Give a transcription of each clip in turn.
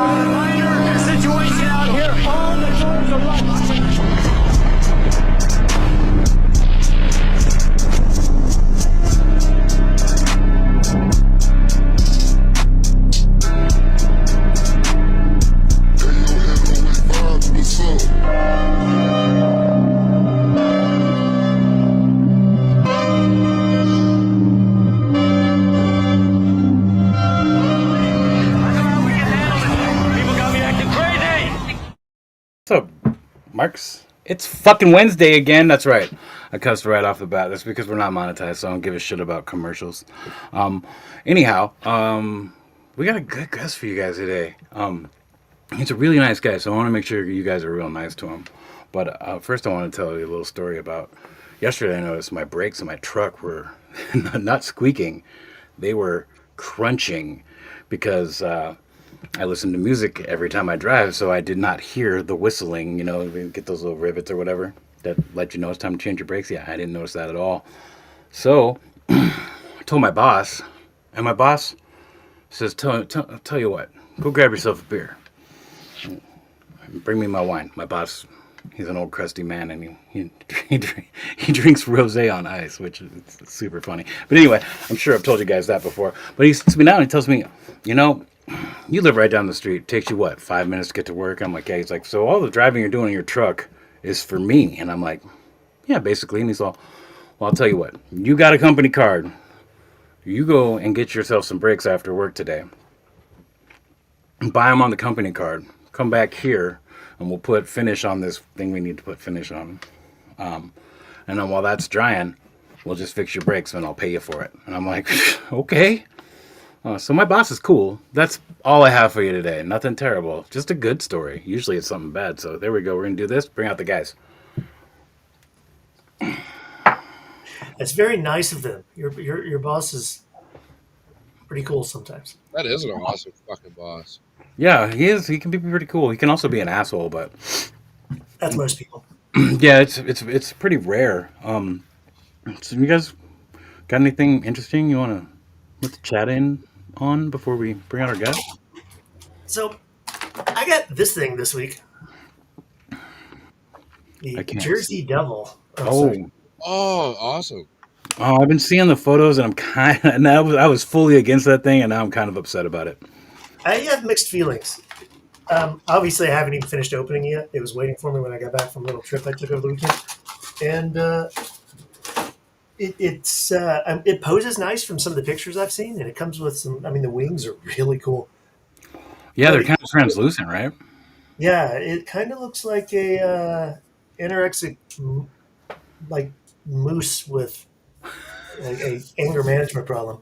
Minor situation out here. All the doors are locked. What's up, Mercs? It's fucking Wednesday again. That's right. I cussed right off the bat. That's because we're not monetized, so I don't give a shit about commercials. Anyhow, we got a good guest for you guys today. He's a really nice guy, so I want to make sure you guys are real nice to him. But first, I want to tell you a little story about yesterday. I noticed my brakes in my truck were not squeaking; they were crunching because I listen to music every time I drive, so I did not hear the whistling. You know, you get those little rivets or whatever that let you know it's time to change your brakes. Yeah, I didn't notice that at all. So I told my boss, and my boss says, tell you what, go grab yourself a beer. Bring me my wine. My boss, he's an old crusty man, and he drinks rosé on ice, which is super funny. But anyway, I'm sure I've told you guys that before. But he sits me down and he tells me, you know, you live right down the street. Takes you what, 5 minutes to get to work? I'm like, yeah. He's like, so all the driving you're doing in your truck is for me? And I'm like, yeah, basically. And he's all, well, I'll tell you what. You got a company card. You go and get yourself some brakes after work today. Buy them on the company card. Come back here, and we'll put finish on this thing we need to put finish on. And then while that's drying, we'll just fix your brakes, and I'll pay you for it. And I'm like, okay. So my boss is cool. That's all I have for you today. Nothing terrible. Just a good story. Usually it's something bad. So there we go. We're going to do this. Bring out the guys. That's very nice of them. Your boss is pretty cool sometimes. That is an awesome fucking boss. Yeah, he is. He can be pretty cool. He can also be an asshole, but That's most people. yeah, it's pretty rare. So you guys got anything interesting you want to let's chat in on before we bring out our guest? So I got this thing this week. I The can't. Jersey Devil. Oh, Sorry. Oh, awesome. oh, I've been seeing the photos, and I'm kind of, and I was fully against that thing, and now I'm kind of upset about it. I have mixed feelings. Obviously, I haven't even finished opening yet. It was waiting for me when I got back from a little trip I took over the weekend, and it poses nice from some of the pictures I've seen, and it comes with some. I mean, the wings are really cool. Yeah, they're But kind of translucent, right? yeah, it kind of looks like a anorexic like moose with a anger management problem.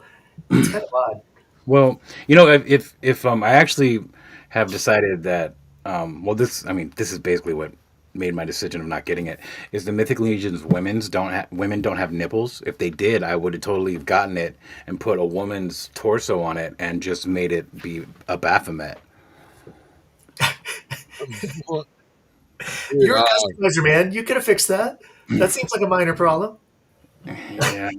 It's kind of odd. Well, you know, if I actually have decided that, well, this is basically what made my decision of not getting it. Is the Mythic Legion's women don't have nipples? If they did, I would have totally gotten it and put a woman's torso on it and just made it be a Baphomet. Well, You're a uh, customizer, man. You could have fixed that. That seems like a minor problem. Yeah.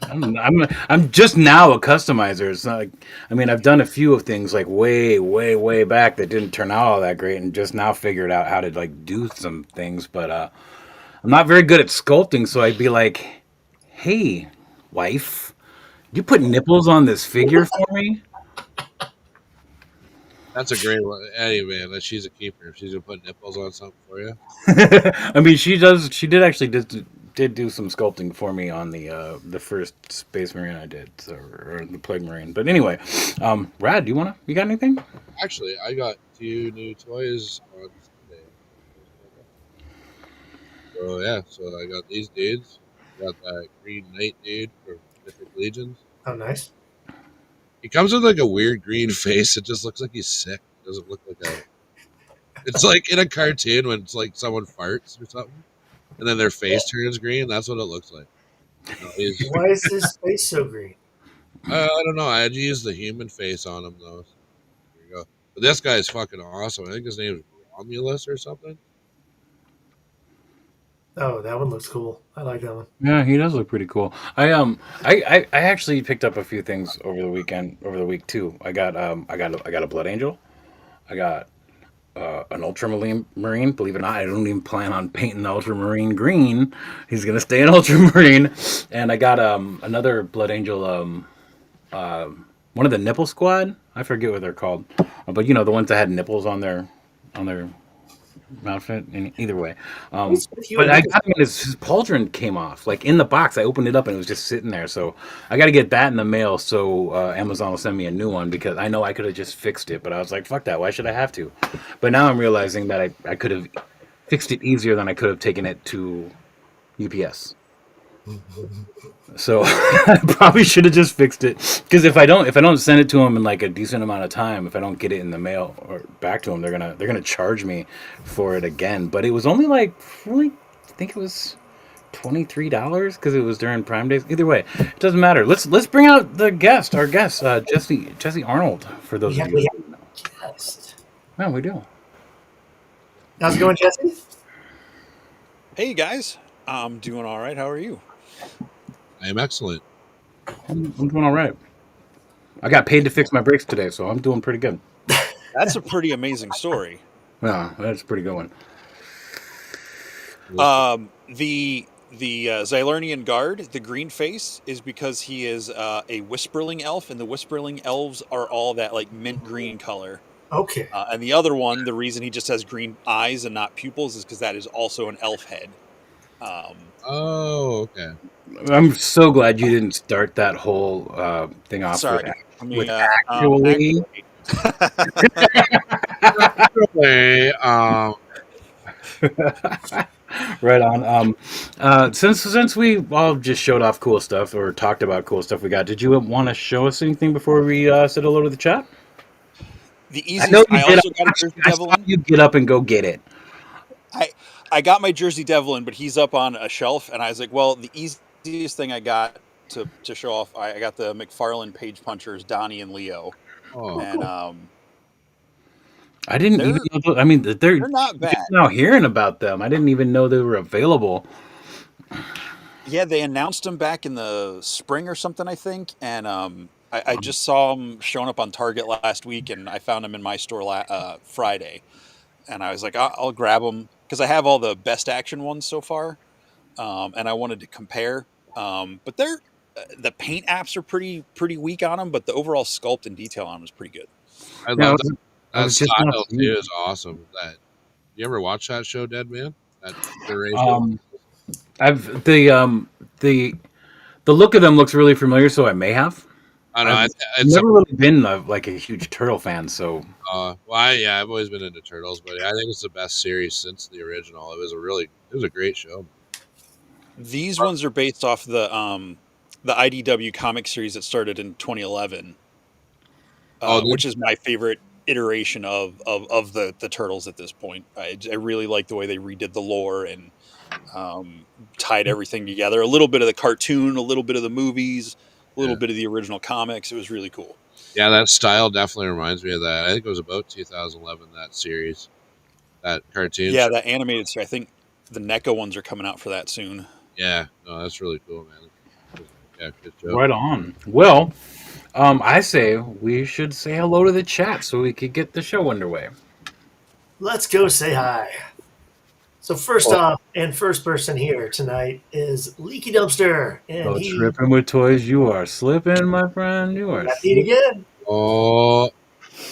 I'm just now a customizer. It's not like, I mean, I've done a few of things like way back that didn't turn out all that great, and just now figured out how to like do some things. But I'm not very good at sculpting, so I'd be like, "Hey, wife, you put nipples on this figure for me?" that's a great one. Hey, man, she's a keeper. If she's going to put nipples on something for you. I mean, she does. She did actually did do some sculpting for me on the first Space Marine I did, so, or the Plague Marine. But anyway, Rad, you got anything? Actually, I got 2 new toys on Sunday. So, yeah, so I got these dudes. Got that Green Knight dude from Mythic Legions. Oh, nice. He comes with like a weird green face. It just looks like he's sick. It doesn't look like a. It's like in a cartoon when it's like someone farts or something, and then their face turns green. That's what it looks like. You know, Why is his face so green? I don't know. I had to use the human face on him though. So there you go. But this guy's fucking awesome. I think his name is Romulus or something. Oh, that one looks cool. I like that one. Yeah, he does look pretty cool. I actually picked up a few things over the weekend, over the week too. I got a Blood Angel. I got an Ultramarine. Believe it or not, I don't even plan on painting the Ultramarine green. He's gonna stay an Ultramarine. And I got another Blood Angel. One of the Nipple Squad. I forget what they're called, but you know the ones that had nipples on their outfit. And either way, What's with you but and I nipples? got him. His pauldron came off, like in the box. I opened it up and it was just sitting there. So I got to get that in the mail. So Amazon will send me a new one because I know I could have just fixed it, but I was like, fuck that. Why should I have to? But now I'm realizing that I could have fixed it easier than I could have taken it to UPS. So I probably should have just fixed it because if I don't send it to them in like a decent amount of time, if I don't get it in the mail or back to them, they're gonna charge me for it again. But it was only like really, I think it was $23 because it was during Prime Days. Either way, it doesn't matter. Let's bring out our guest, Jesse Arnold. For those of you We who have don't know, a guest. yeah, we do. How's it going, Jesse? Hey guys, I'm doing all right. How are you? I am excellent. I'm doing all right. I got paid to fix my brakes today, so I'm doing pretty good. That's a pretty amazing story. Yeah, that's a pretty good one. The Xylernian guard, the green face, is because he is a Whisperling elf, and the Whisperling elves are all that like mint green color. Okay. And the other one, the reason he just has green eyes and not pupils is because that is also an elf head. Oh, okay. I'm so glad you didn't start that whole thing off Sorry, with actually, Anyway, right on. Since we all just showed off cool stuff or talked about cool stuff we got, did you want to show us anything before we said hello to the chat? the I know easiest. you I did. also got a Jersey I saw Devil in. you get up and go get it. I got my Jersey Devil in, but he's up on a shelf, and I was like, well, the easiest thing I got to show off, I got the McFarlane Page Punchers, Donnie and Leo, oh, and I didn't even know. I mean, they're not bad. just now hearing about them. I didn't even know they were available. Yeah, they announced them back in the spring or something, I think, and I just saw them showing up on Target last week, and I found them in my store Friday, and I was like, I'll grab them because I have all the best action ones so far, and I wanted to compare. But the paint apps are pretty weak on them, but the overall sculpt and detail on them is pretty good. I Now, love that. I That was just now style seeing- too is awesome. That you ever watch that show, Dead Man? That duration. I've the look of them looks really familiar, so I may have. I don't know. I've It's never really been like a huge turtle fan, so I've always been into Turtles, but I think it's the best series since the original. It was a great show. These ones are based off the IDW comic series that started in 2011, which is my favorite iteration of the Turtles at this point. I really like the way they redid the lore and tied everything together. A little bit of the cartoon, a little bit of the movies, a little bit of the original comics. It was really cool. Yeah, that style definitely reminds me of that. I think it was about 2011, that series, that cartoon. Yeah, show. that animated series. I think the NECA ones are coming out for that soon. Yeah, no, that's really cool, man. Yeah, good job. right on. Well, I say we should say hello to the chat so we could get the show underway. Let's go say hi. So first off, and first person here tonight is Leaky Dumpster, and Oh, he tripping with toys, you are slipping, my friend. You are. got beat again. Oh,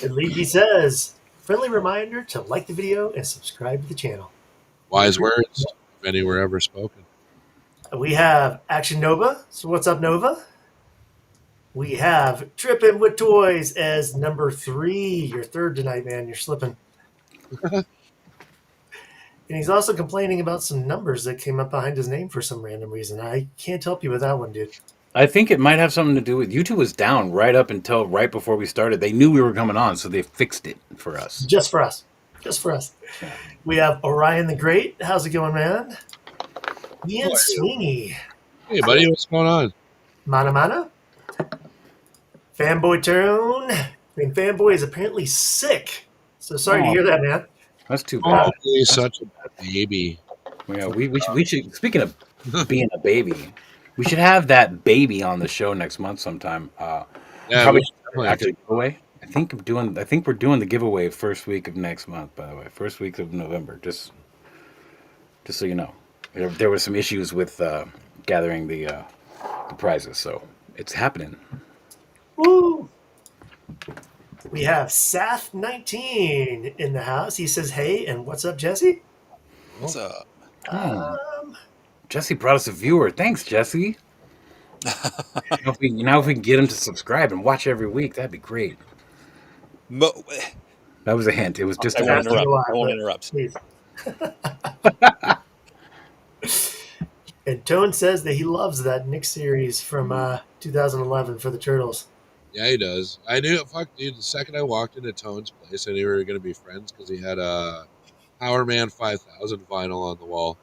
And Leaky says, friendly reminder to like the video and subscribe to the channel. wise words, if any were ever spoken. We have Action Nova. So what's up, Nova? We have Trippin' with Toys as number 3. You're third tonight, man. You're slipping. And he's also complaining about some numbers that came up behind his name for some random reason. I can't help you with that one, dude. I think it might have something to do with YouTube was down right up until right before we started. They knew we were coming on, so they fixed it for us. Just for us. Just for us. We have Orion the Great. How's it going, man? Ian Sweeney. Hey, buddy, what's going on? Mana Mana. Fanboy Tyrone. I mean, Fanboy is apparently sick. So sorry to hear that, man. That's too bad. Oh, he's such a baby. We should. Speaking of being a baby, we should have that baby on the show next month sometime. Yeah, Probably we should definitely after the giveaway. I think we're doing the giveaway first week of next month. By the way, first week of November. Just so you know, there were some issues with gathering the prizes, so it's happening. Woo! We have Sath19 in the house. He says, "Hey, and what's up, Jesse?" What's up? Jesse brought us a viewer. Thanks, Jesse. If we can get him to subscribe and watch every week, that'd be great. Mo- That was a hint. It was just I a won't hint. interrupt. I won't interrupt. Please. And Tone says that he loves that Nick series from 2011 for the Turtles. Yeah, he does. I knew, fuck, dude. The second I walked into Tone's place, I knew we were gonna be friends because he had a Power Man 5000 vinyl on the wall.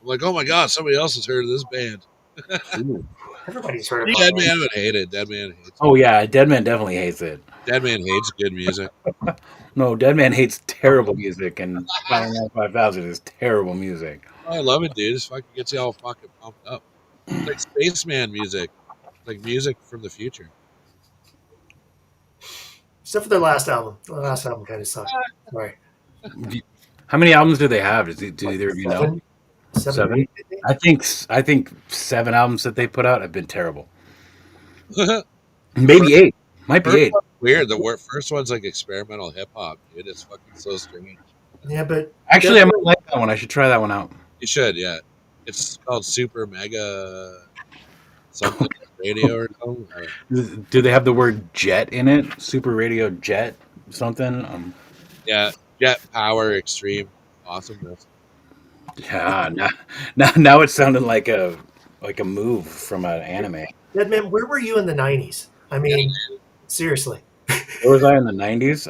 I'm like, oh my god, somebody else has heard of this band. Ooh. Everybody's heard of Dead it. Man would hate it. Dead Man hates it. Oh yeah, Deadman definitely hates it. Dead Man hates good music. No, Deadman hates terrible music, and Final Man 5000 is terrible music. Oh, I love it, dude. This fucking gets you all fucking pumped up. It's like spaceman music. It's like music from the future. Except for their last album. The last album kind of sucked. Sorry. How many albums do they have? Do either of you know? Seven? I think 7 albums that they put out have been terrible. Maybe 8. Might be 8. Weird. The first one's like experimental hip hop, dude. It's fucking so strange. Yeah, but Actually, I might like that one. I should try that one out. You should, yeah. It's called Super Mega something radio or something. Do they have the word jet in it? Super Radio Jet something? Yeah, Jet Power Extreme Awesomeness. Yeah, now it's sounding like a move from an anime. Deadman, where were you in the 90s? I mean, seriously. Where was I in the 90s?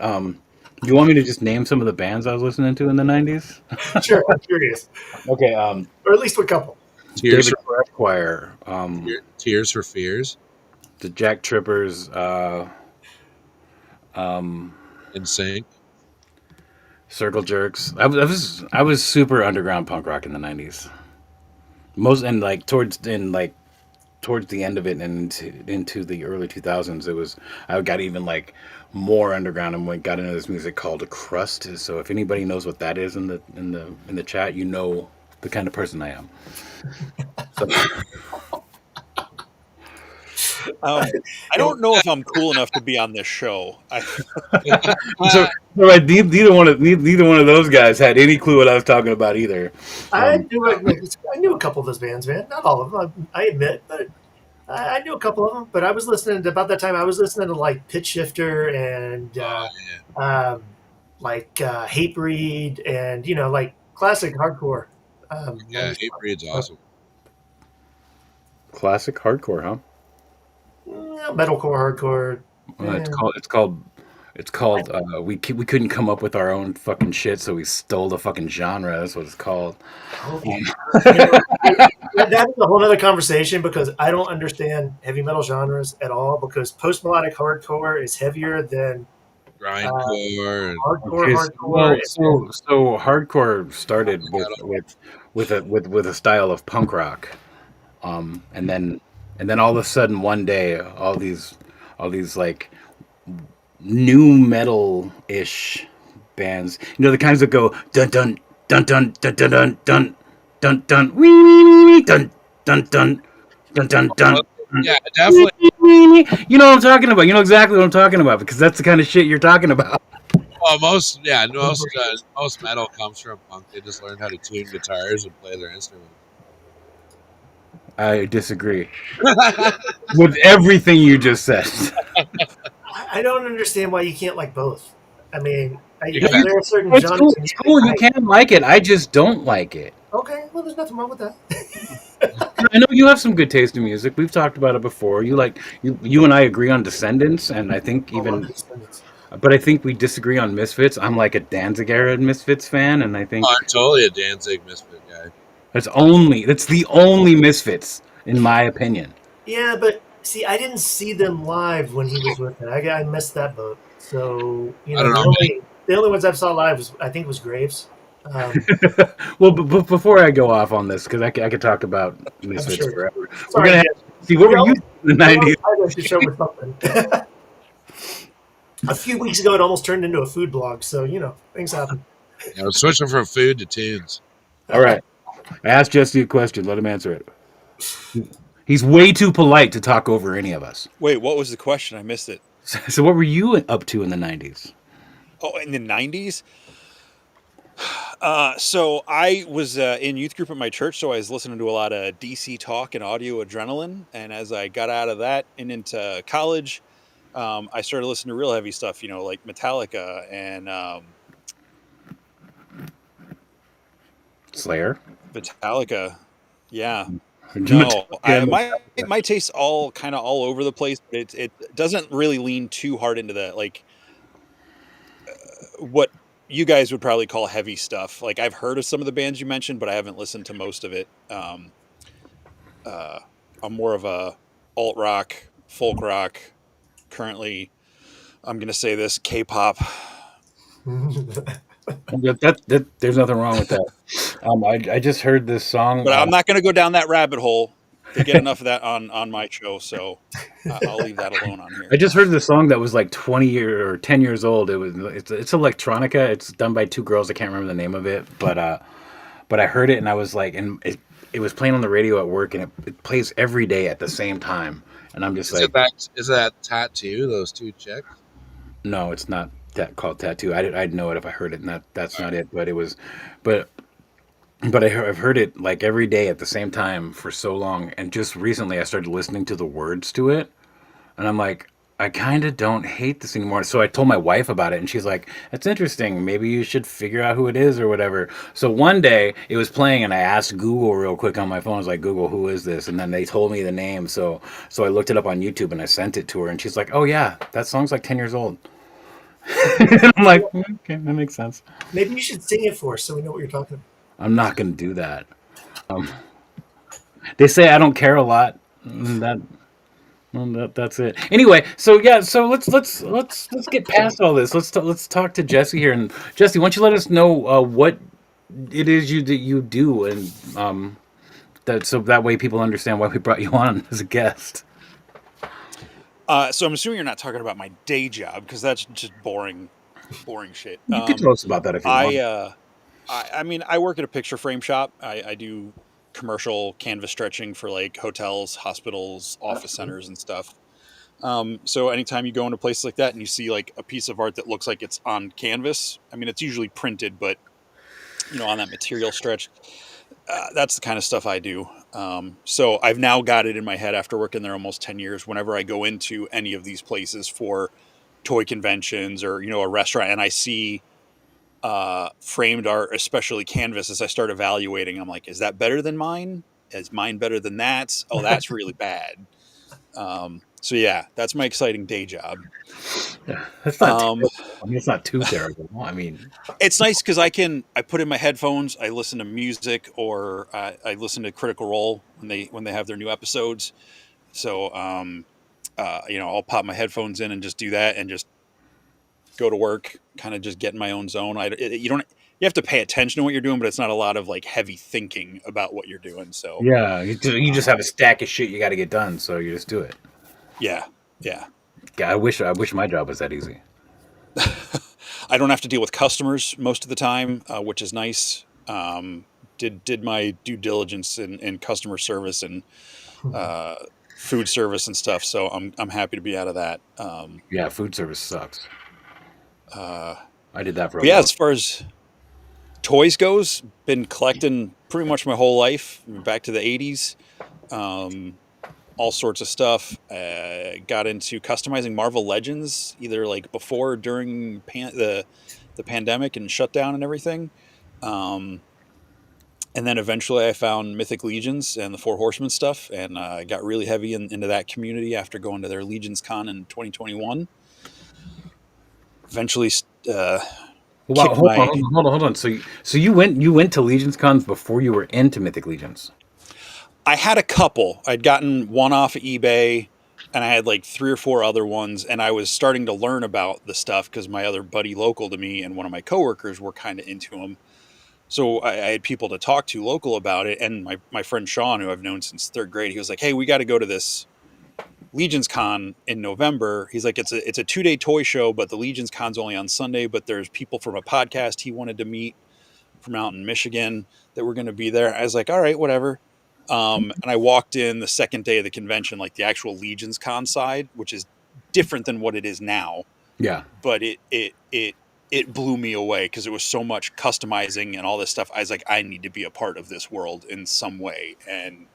You want me to just name some of the bands I was listening to in the 90s? Sure, I'm curious. Okay, Or at least a couple. Tears David Choir, Tears for Fears. the Jack Trippers, In Sync. Circle Jerks. I was super underground punk rock in the 90s. Towards the end of it and into the early 2000s, I got even like more underground and got into this music called crust. So if anybody knows what that is in the chat, you know the kind of person I am. So, I don't know if I'm cool enough to be on this show. so neither one of those guys had any clue what I was talking about either. I knew a couple of those bands, man. Not all of them, I admit, but I knew a couple of them. But I was listening about that time. I was listening to like Pitch Shifter and Hatebreed and like classic hardcore. Yeah, Hatebreed's awesome. Classic hardcore, huh? Metalcore, hardcore. It's called. We couldn't come up with our own fucking shit, so we stole the fucking genre. That's what it's called. Okay. That is a whole other conversation because I don't understand heavy metal genres at all. Because post melodic hardcore is heavier than Grindcore. And hardcore. So hardcore started with a style of punk rock, and then all of a sudden one day all these like new metal ish bands, the kinds that go dun dun dun dun dun dun dun dun dun dun wee wee wee dun dun dun dun dun dun. Yeah, definitely. You know what I'm talking about. You know exactly what I'm talking about because that's the kind of shit you're talking about. Well, most metal comes from punk. They just learned how to tune guitars and play their instruments. I disagree with everything you just said. I don't understand why you can't like both. I mean, Yeah. there are certain It's genres. cool. You can like it. I just don't like it. Okay, well, there's nothing wrong with that. I know you have some good taste in music. We've talked about it before. You and I agree on Descendants, and I think but I think we disagree on Misfits. I'm like a Danzig era Misfits fan, and I think I'm totally a Danzig Misfit guy. that's the only Misfits in my opinion. Yeah, but see, I didn't see them live when he was with it. I missed that boat. So I don't know. the only ones I saw live was Graves. Well, but before I go off on this, because I could talk about I'm Misfits sure. forever. We're Sorry, gonna see what we were you always, in the we always '90s? tie this show with something. A few weeks ago, it almost turned into a food blog. So things happen. Yeah, I was switching from food to tunes. All right, I asked Jesse a question. Let him answer it. He's way too polite to talk over any of us. Wait, what was the question? I missed it. So, what were you up to in the '90s? Oh, in the 90s? So I was in youth group at my church, so I was listening to a lot of DC talk and audio adrenaline. And as I got out of that and into college, I started listening to real heavy stuff, like Metallica and Slayer. Metallica. Yeah. No, Metallica. my taste's all kind of all over the place, but it doesn't really lean too hard into the like what you guys would probably call heavy stuff. Like I've heard of some of the bands you mentioned, but I haven't listened to most of it. Uh, I'm more of a alt rock, folk rock. Currently, I'm gonna say this K-pop. There's nothing wrong with that. I just heard this song. But I'm not gonna go down that rabbit hole. They get enough of that on my show, so I'll leave that alone on here. I just heard this song that was like 20 year or 10 years old. It's electronica. It's done by two girls. I can't remember the name of it, but I heard it and I was like, and it was playing on the radio at work, and it plays every day at the same time, and I'm just Is like, it that tattoo? Those two chicks? no, it's not that called tattoo. I'd know it if I heard it, and that's not it. But it was, but I've heard it like every day at the same time for so long, and just recently I started listening to the words to it, and I'm like, I kind of don't hate this anymore. So I told my wife about it, and she's like, "That's interesting. Maybe you should figure out who it is or whatever." So one day it was playing, and I asked Google real quick on my phone. I was like, "Google, who is this?" And then they told me the name. So I looked it up on YouTube and I sent it to her, and she's like, "Oh yeah, that song's like 10 years old." I'm like, "Okay, that makes sense." Maybe you should sing it for us so we know what you're talking about. I'm not gonna do that. Um, they say I don't care a lot. That Well, that's it. Anyway, so yeah, so let's get past all this. Let's talk to Jesse here. And Jesse, why don't you let us know what it is that you do, and that so that way people understand why we brought you on as a guest. So I'm assuming you're not talking about my day job because that's just boring shit. You can tell us about that if you want. I mean, I work at a picture frame shop. I do commercial canvas stretching for like hotels, hospitals, office centers, and stuff. So anytime you go into places like that and you see like a piece of art that looks like it's on canvas, I mean, it's usually printed, but on that material stretch, that's the kind of stuff I do. So I've now got it in my head after working there almost 10 years. Whenever I go into any of these places for toy conventions or, a restaurant and I see framed art, especially canvases, I start evaluating. I'm like, is that better than mine? Is mine better than that? Oh, that's really bad. So yeah, that's my exciting day job. That's not. I mean, it's not too terrible. I mean, it's nice because I put in my headphones, I listen to music, or I listen to Critical Role when they have their new episodes. So I'll pop my headphones in and just do that and just go to work, kind of just get in my own zone. You have to pay attention to what you're doing, but it's not a lot of like heavy thinking about what you're doing. So yeah, you just have a stack of shit you got to get done, so you just do it. Yeah. Yeah, I wish my job was that easy. I don't have to deal with customers most of the time, which is nice. Did my due diligence in customer service and food service and stuff, so I'm happy to be out of that. Yeah, food service sucks. I did that for a yeah, while. as far as toys goes, been collecting pretty much my whole life, back to the 80s. All sorts of stuff. Got into customizing Marvel Legends either like before or during the pandemic and shutdown and everything. And then eventually I found Mythic Legions and the Four Horsemen stuff, and I got really heavy into that community after going to their Legions Con in 2021. Eventually, wow, hold on. So you went to Legions Cons before you were into Mythic Legions? I had a couple. I'd gotten one off of eBay, and I had like 3 or 4 other ones, and I was starting to learn about the stuff because my other buddy local to me and one of my coworkers were kind of into them. So I had people to talk to local about it, and my friend Sean, who I've known since third grade, he was like, "Hey, we got to go to this Legion's Con in November." He's like, "It's a 2-day toy show, but the Legion's Con's only on Sunday. But there's people from a podcast he wanted to meet from out in Michigan that were going to be there." I was like, "All right, whatever." And I walked in the second day of the convention, like the actual Legion's Con side, which is different than what it is now. Yeah. But it blew me away because it was so much customizing and all this stuff. I was like, I need to be a part of this world in some way. And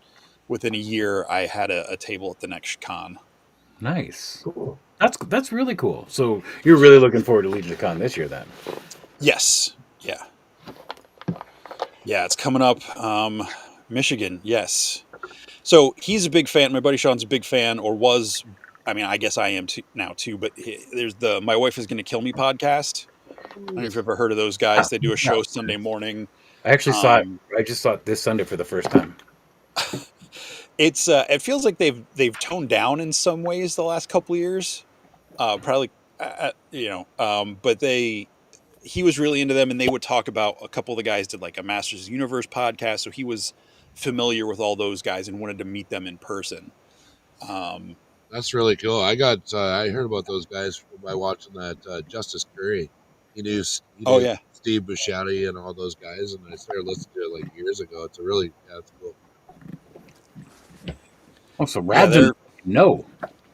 within a year, I had a table at the next con. Nice. Cool. That's really cool. So you're really looking forward to Legion of Con this year, then? Yes. Yeah. Yeah, it's coming up. Michigan. Yes. So he's a big fan. My buddy Sean's a big fan, or was. I mean, I guess I am now too. But there's the My Wife Is Going to Kill Me podcast. I don't know if you've ever heard of those guys. They do a show Sunday morning. I actually saw it. I just saw it this Sunday for the first time. It's it feels like they've toned down in some ways the last couple of years. Probably, but he was really into them, and they would talk about, a couple of the guys did like a Masters of the Universe podcast, so he was familiar with all those guys and wanted to meet them in person. That's really cool. I heard about those guys by watching that Justice Curry. He knew Yeah. Steve Buscemi and all those guys, and I started listening to it like years ago. It's it's cool. Oh, so Rad no.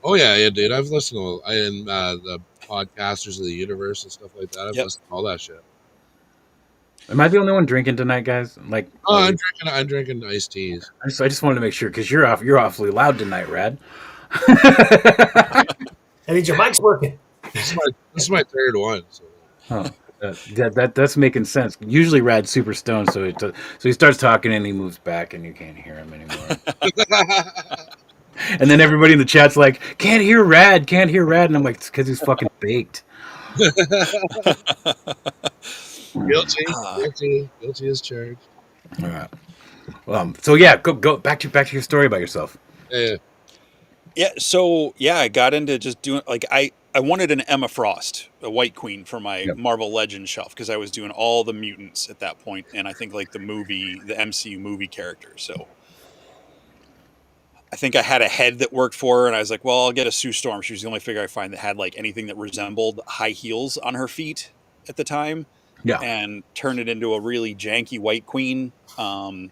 Oh yeah, dude. I've listened to the podcasters of the universe and stuff like that. I've listened to all that shit. Am I the only one drinking tonight, guys? Like, I'm drinking iced teas. I just wanted to make sure, because you're awfully loud tonight, Rad. I need your mic's working. This is my third one. So. Huh. That's making sense. Usually Rad's super stoned, so he starts talking and he moves back and you can't hear him anymore. And then everybody in the chat's like, can't hear Rad, and I'm like, it's because he's fucking baked. Guilty as charged. All right. So yeah, go back to your story about yourself. Yeah. So yeah, I got into just doing, like, I wanted an Emma Frost, a White Queen, for my Marvel Legends shelf, because I was doing all the mutants at that point, and I think like the MCU movie characters. So I think I had a head that worked for her, and I was like, well, I'll get a Sue Storm. She was the only figure I find that had like anything that resembled high heels on her feet at the time. Yeah. And turn it into a really janky White Queen. And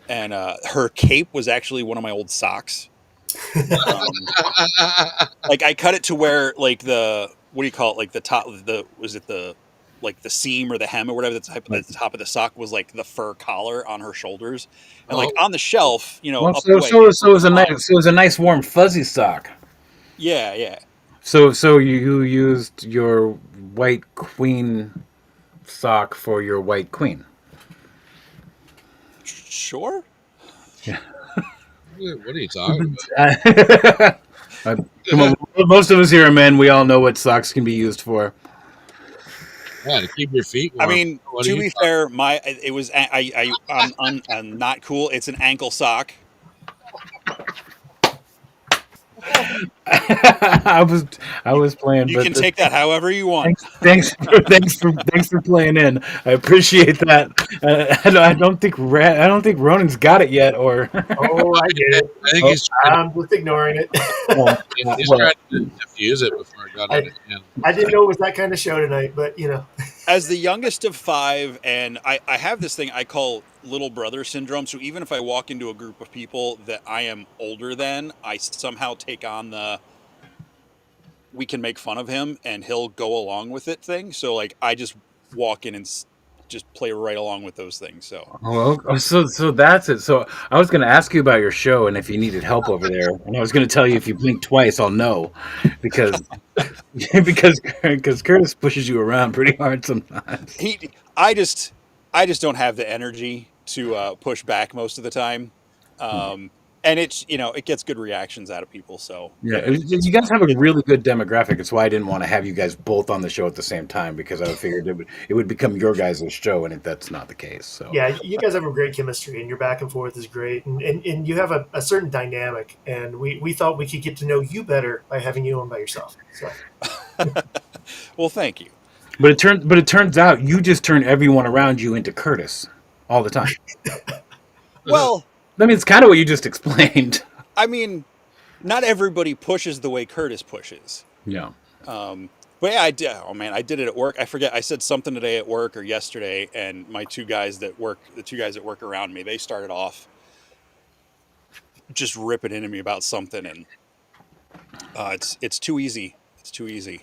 her cape was actually one of my old socks. Like, I cut it to where, like, what do you call it? Like the top, like the seam or the hem or whatever, the top of the sock was like the fur collar on her shoulders, and like on the shelf, Well, so it was a nice warm fuzzy sock. Yeah. So you used your White Queen sock for your White Queen. Sure. Yeah. What are you talking about? Most of us here are men. We all know what socks can be used for. Yeah, to keep your feet warm. I mean, to be fair, I'm not cool. It's an ankle sock. I was playing. You can take that however you want. Thanks for playing in. I appreciate that. I don't think Ronin's got it yet, or. Oh, I get it. I think I'm just ignoring it. he's trying to diffuse it before it got out of hand. I didn't know it was that kind of show tonight, but As the youngest of 5, and I have this thing I call little brother syndrome. So even if I walk into a group of people that I am older than, I somehow take on we can make fun of him and he'll go along with it thing. So like, I just walk in and just play right along with those things. So that's it. So I was going to ask you about your show and if you needed help over there, and I was going to tell you if you blink twice, I'll know, because Curtis pushes you around pretty hard sometimes. I just don't have the energy to push back most of the time. And it's, it gets good reactions out of people. So yeah, you guys have a really good demographic. It's why I didn't want to have you guys both on the show at the same time, because I figured it would become your guys' show, and that's not the case. So yeah, you guys have a great chemistry, and your back and forth is great, and you have a certain dynamic, and we thought we could get to know you better by having you on by yourself. So well, thank you. But it turns out you just turn everyone around you into Curtis all the time. Well, I mean, it's kind of what you just explained. I mean, not everybody pushes the way Curtis pushes. Yeah. But yeah, I did. Oh man, I did it at work. I forget. I said something today at work or yesterday, and my two guys that work, the two guys that work around me, they started off just ripping into me about something, and it's too easy. It's too easy.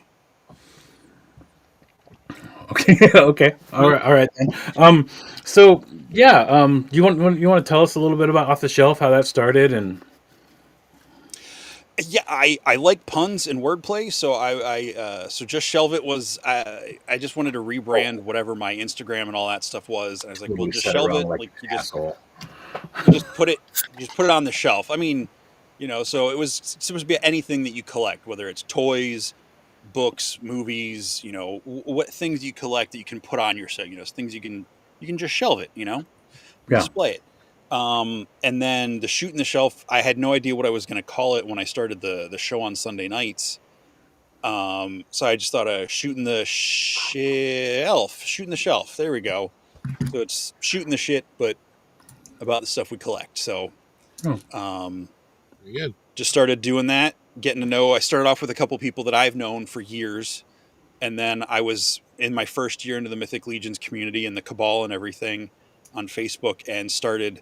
Okay. Okay. All right. Then. So yeah. You want to tell us a little bit about Off the Shelf, how that started, and Yeah, I like puns and wordplay, so so just Shelve it was I just wanted to rebrand whatever my Instagram and all that stuff was, and I was like, well, we just said it Shelve wrong it, like like an asshole. you just put it on the shelf. I mean, so it was supposed to be anything that you collect, whether it's toys, books, movies, what things you collect that you can put on your shelf, things you can just shelve it, Yeah. display it. And then the shoot in the shelf, I had no idea what I was going to call it when I started the show on Sunday nights. So I just thought of shooting the shelf. There we go. So it's shooting the shit, but about the stuff we collect. So, Oh. Very good. just started doing that, getting to know. I started off with a couple people that I've known for years. And then I was in my first year into the Mythic Legions community and the Cabal and everything on Facebook, and started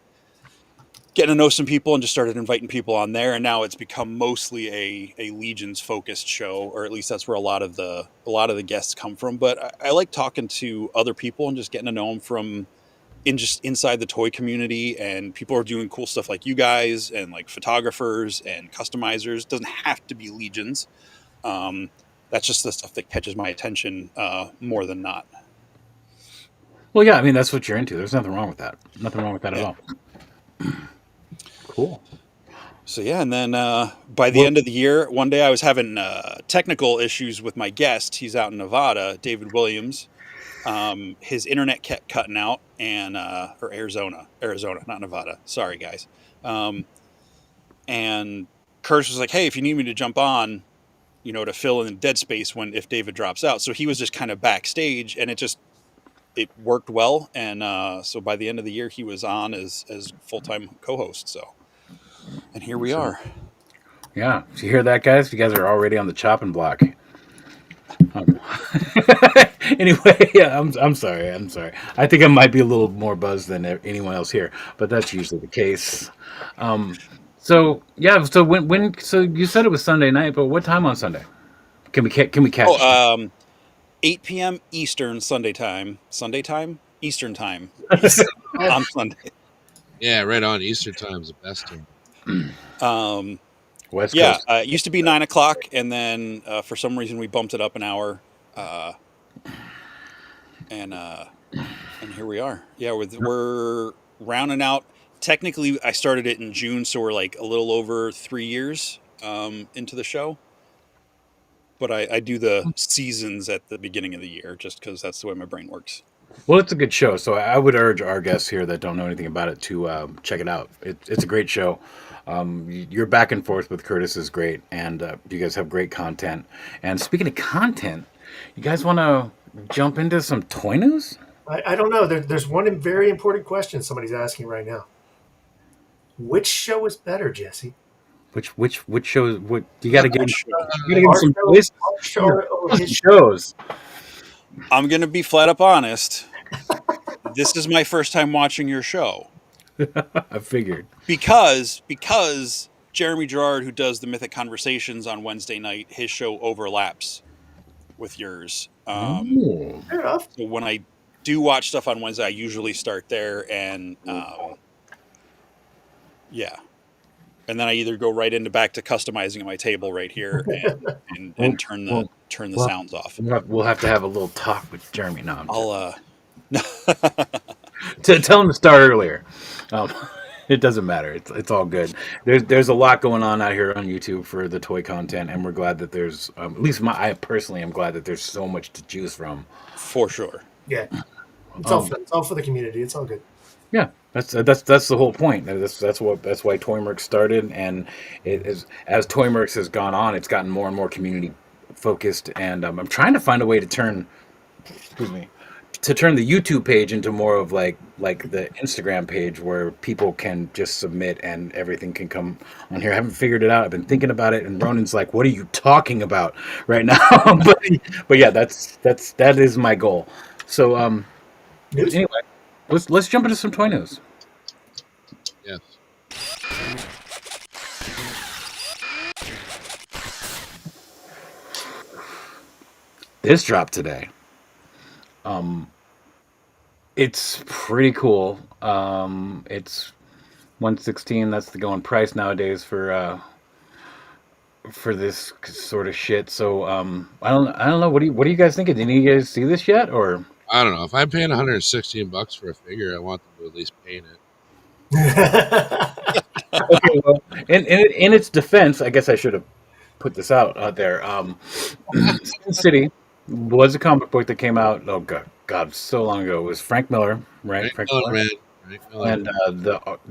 getting to know some people and just started inviting people on there. And now it's become mostly a Legions focused show, or at least that's where a lot of the guests come from. But I like talking to other people and just getting to know them from just inside the toy community, and people are doing cool stuff like you guys, and like photographers and customizers. It doesn't have to be Legions. That's just the stuff that catches my attention more than not. Well, yeah. I mean, that's what you're into. There's nothing wrong with that. Nothing wrong with that at Yeah. all. Cool. So yeah, and then by the end of the year, one day I was having technical issues with my guest. He's out in Nevada, David Williams. His internet kept cutting out, and or Arizona, not Nevada. Sorry, guys. And Curtis was like, "Hey, if you need me to jump on, to fill in dead space if David drops out." So he was just kind of backstage, and it worked well. And so by the end of the year, he was on as full-time co-host. So, and here we are. Yeah. So you hear that, guys? You guys are already on the chopping block. Anyway, yeah, I'm sorry. I'm sorry. I think I might be a little more buzzed than anyone else here, but that's usually the case. So yeah. So so you said it was Sunday night, but what time on Sunday? Can we catch? Oh, 8 p.m. Eastern Sunday time. Eastern time on Sunday. Yeah, right on. Eastern time's the best time. West Yeah, Coast. it used to be 9 o'clock, and then for some reason we bumped it up an hour, and here we are. Yeah, we're rounding out. Technically, I started it in June, so we're like a little over 3 years into the show. But I do the seasons at the beginning of the year just because that's the way my brain works. Well, it's a good show, so I would urge our guests here that don't know anything about it to check it out. It's a great show. Your back and forth with Curtis is great, and you guys have great content. And speaking of content, you guys want to jump into some toy news? I don't know. There's one very important question somebody's asking right now. Which show is better, Jesse? Which shows? What you got to give? You got to give Our some show, choice. our show or his show? Shows. I'm gonna be flat up honest. This is my first time watching your show. I figured. Because Jeremy Gerard, who does the Mythic Conversations on Wednesday night, his show overlaps with yours. Ooh. Fair enough. So when I do watch stuff on Wednesday, I usually start there, and yeah, and then I either go right into back to customizing at my table right here and turn the sounds off. We'll have to have a little talk with Jeremy. No, I'll tell him to start earlier. It doesn't matter. It's all good. There's a lot going on out here on YouTube for the toy content, and we're glad that there's at least I personally am glad that there's so much to choose from. for sure. Yeah. It's all for the community. It's all good. Yeah, that's the whole point. That's why ToyMercs started, and it is as ToyMercs has gone on, it's gotten more and more community focused, and I'm trying to find a way to turn excuse me, to turn the YouTube page into more of like the Instagram page where people can just submit and everything can come on here. I haven't figured it out. I've been thinking about it, and Ronin's like, "What are you talking about right now?" but yeah, that is my goal. So News? anyway, let's jump into some toy news. Yes. This dropped today. It's pretty cool. It's 116. That's the going price nowadays for this sort of shit. So I don't know. What do you guys think? Did any of you guys see this yet? Or I don't know. If I'm paying $116 for a figure, I want them to at least paint it. okay, well, in its defense, I guess I should have put this out there. Sin City was a comic book that came out. Oh God, so long ago. It was Frank Miller, right? Frank Frank Miller, Miller. man. Frank Miller. And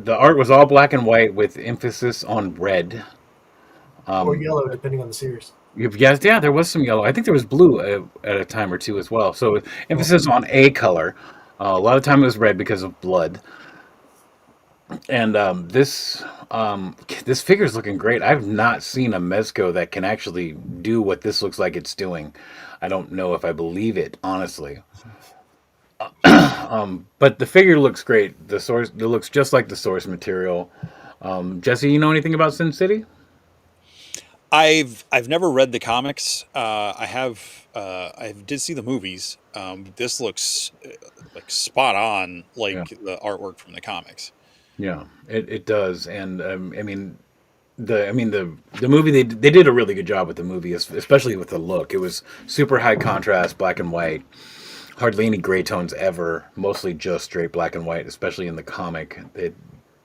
the art was all black and white with emphasis on red. Or yellow, depending on the series. Yes, yeah, there was some yellow. I think there was blue at a time or two as well. So emphasis on a color. A lot of time it was red because of blood. And this figure is looking great. I've not seen a Mezco that can actually do what this looks like it's doing. I don't know if I believe it, honestly. But the figure looks great. The source, it looks just like the source material. Jesse, you know anything about Sin City? I've never read the comics. I did see the movies. This looks like spot on, Yeah, like the artwork from the comics. yeah, it does. And the movie they did a really good job with the movie, especially with the look. It was super high contrast, black and white. Hardly any gray tones ever. Mostly just straight black and white, especially in the comic. It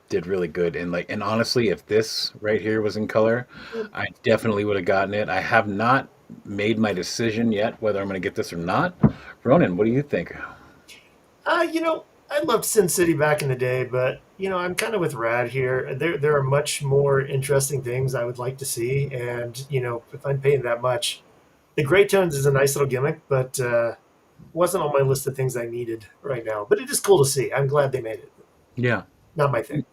did really good. And honestly, if this right here was in color, I definitely would have gotten it. I have not made my decision yet whether I'm going to get this or not. Ronan, what do you think? I loved Sin City back in the day, but I'm kind of with Rad here. There are much more interesting things I would like to see, and if I'm paying that much, the gray tones is a nice little gimmick, but wasn't on my list of things I needed right now. But it is cool to see. I'm glad they made it. Yeah, Not my thing.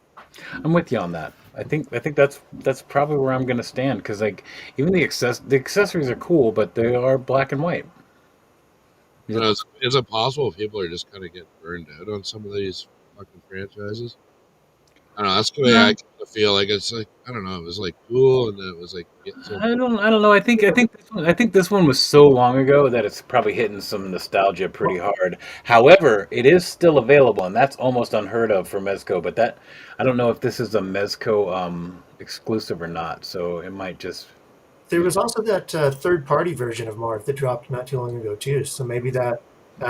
I'm with you on that. I think that's probably where I'm going to stand because like even the accessories are cool, but they are black and white. You know, is it possible people are just kind of getting burned out on some of these fucking franchises? I don't know. That's the way I No, kind of feel. Like it's like I don't know. It was like cool, and then it was like getting so. I don't know. I think this one was so long ago that it's probably hitting some nostalgia pretty hard. However, it is still available, and that's almost unheard of for Mezco. But that I don't know if this is a Mezco exclusive or not. So it might just There was also that third-party version of Marv that dropped not too long ago too. So maybe that,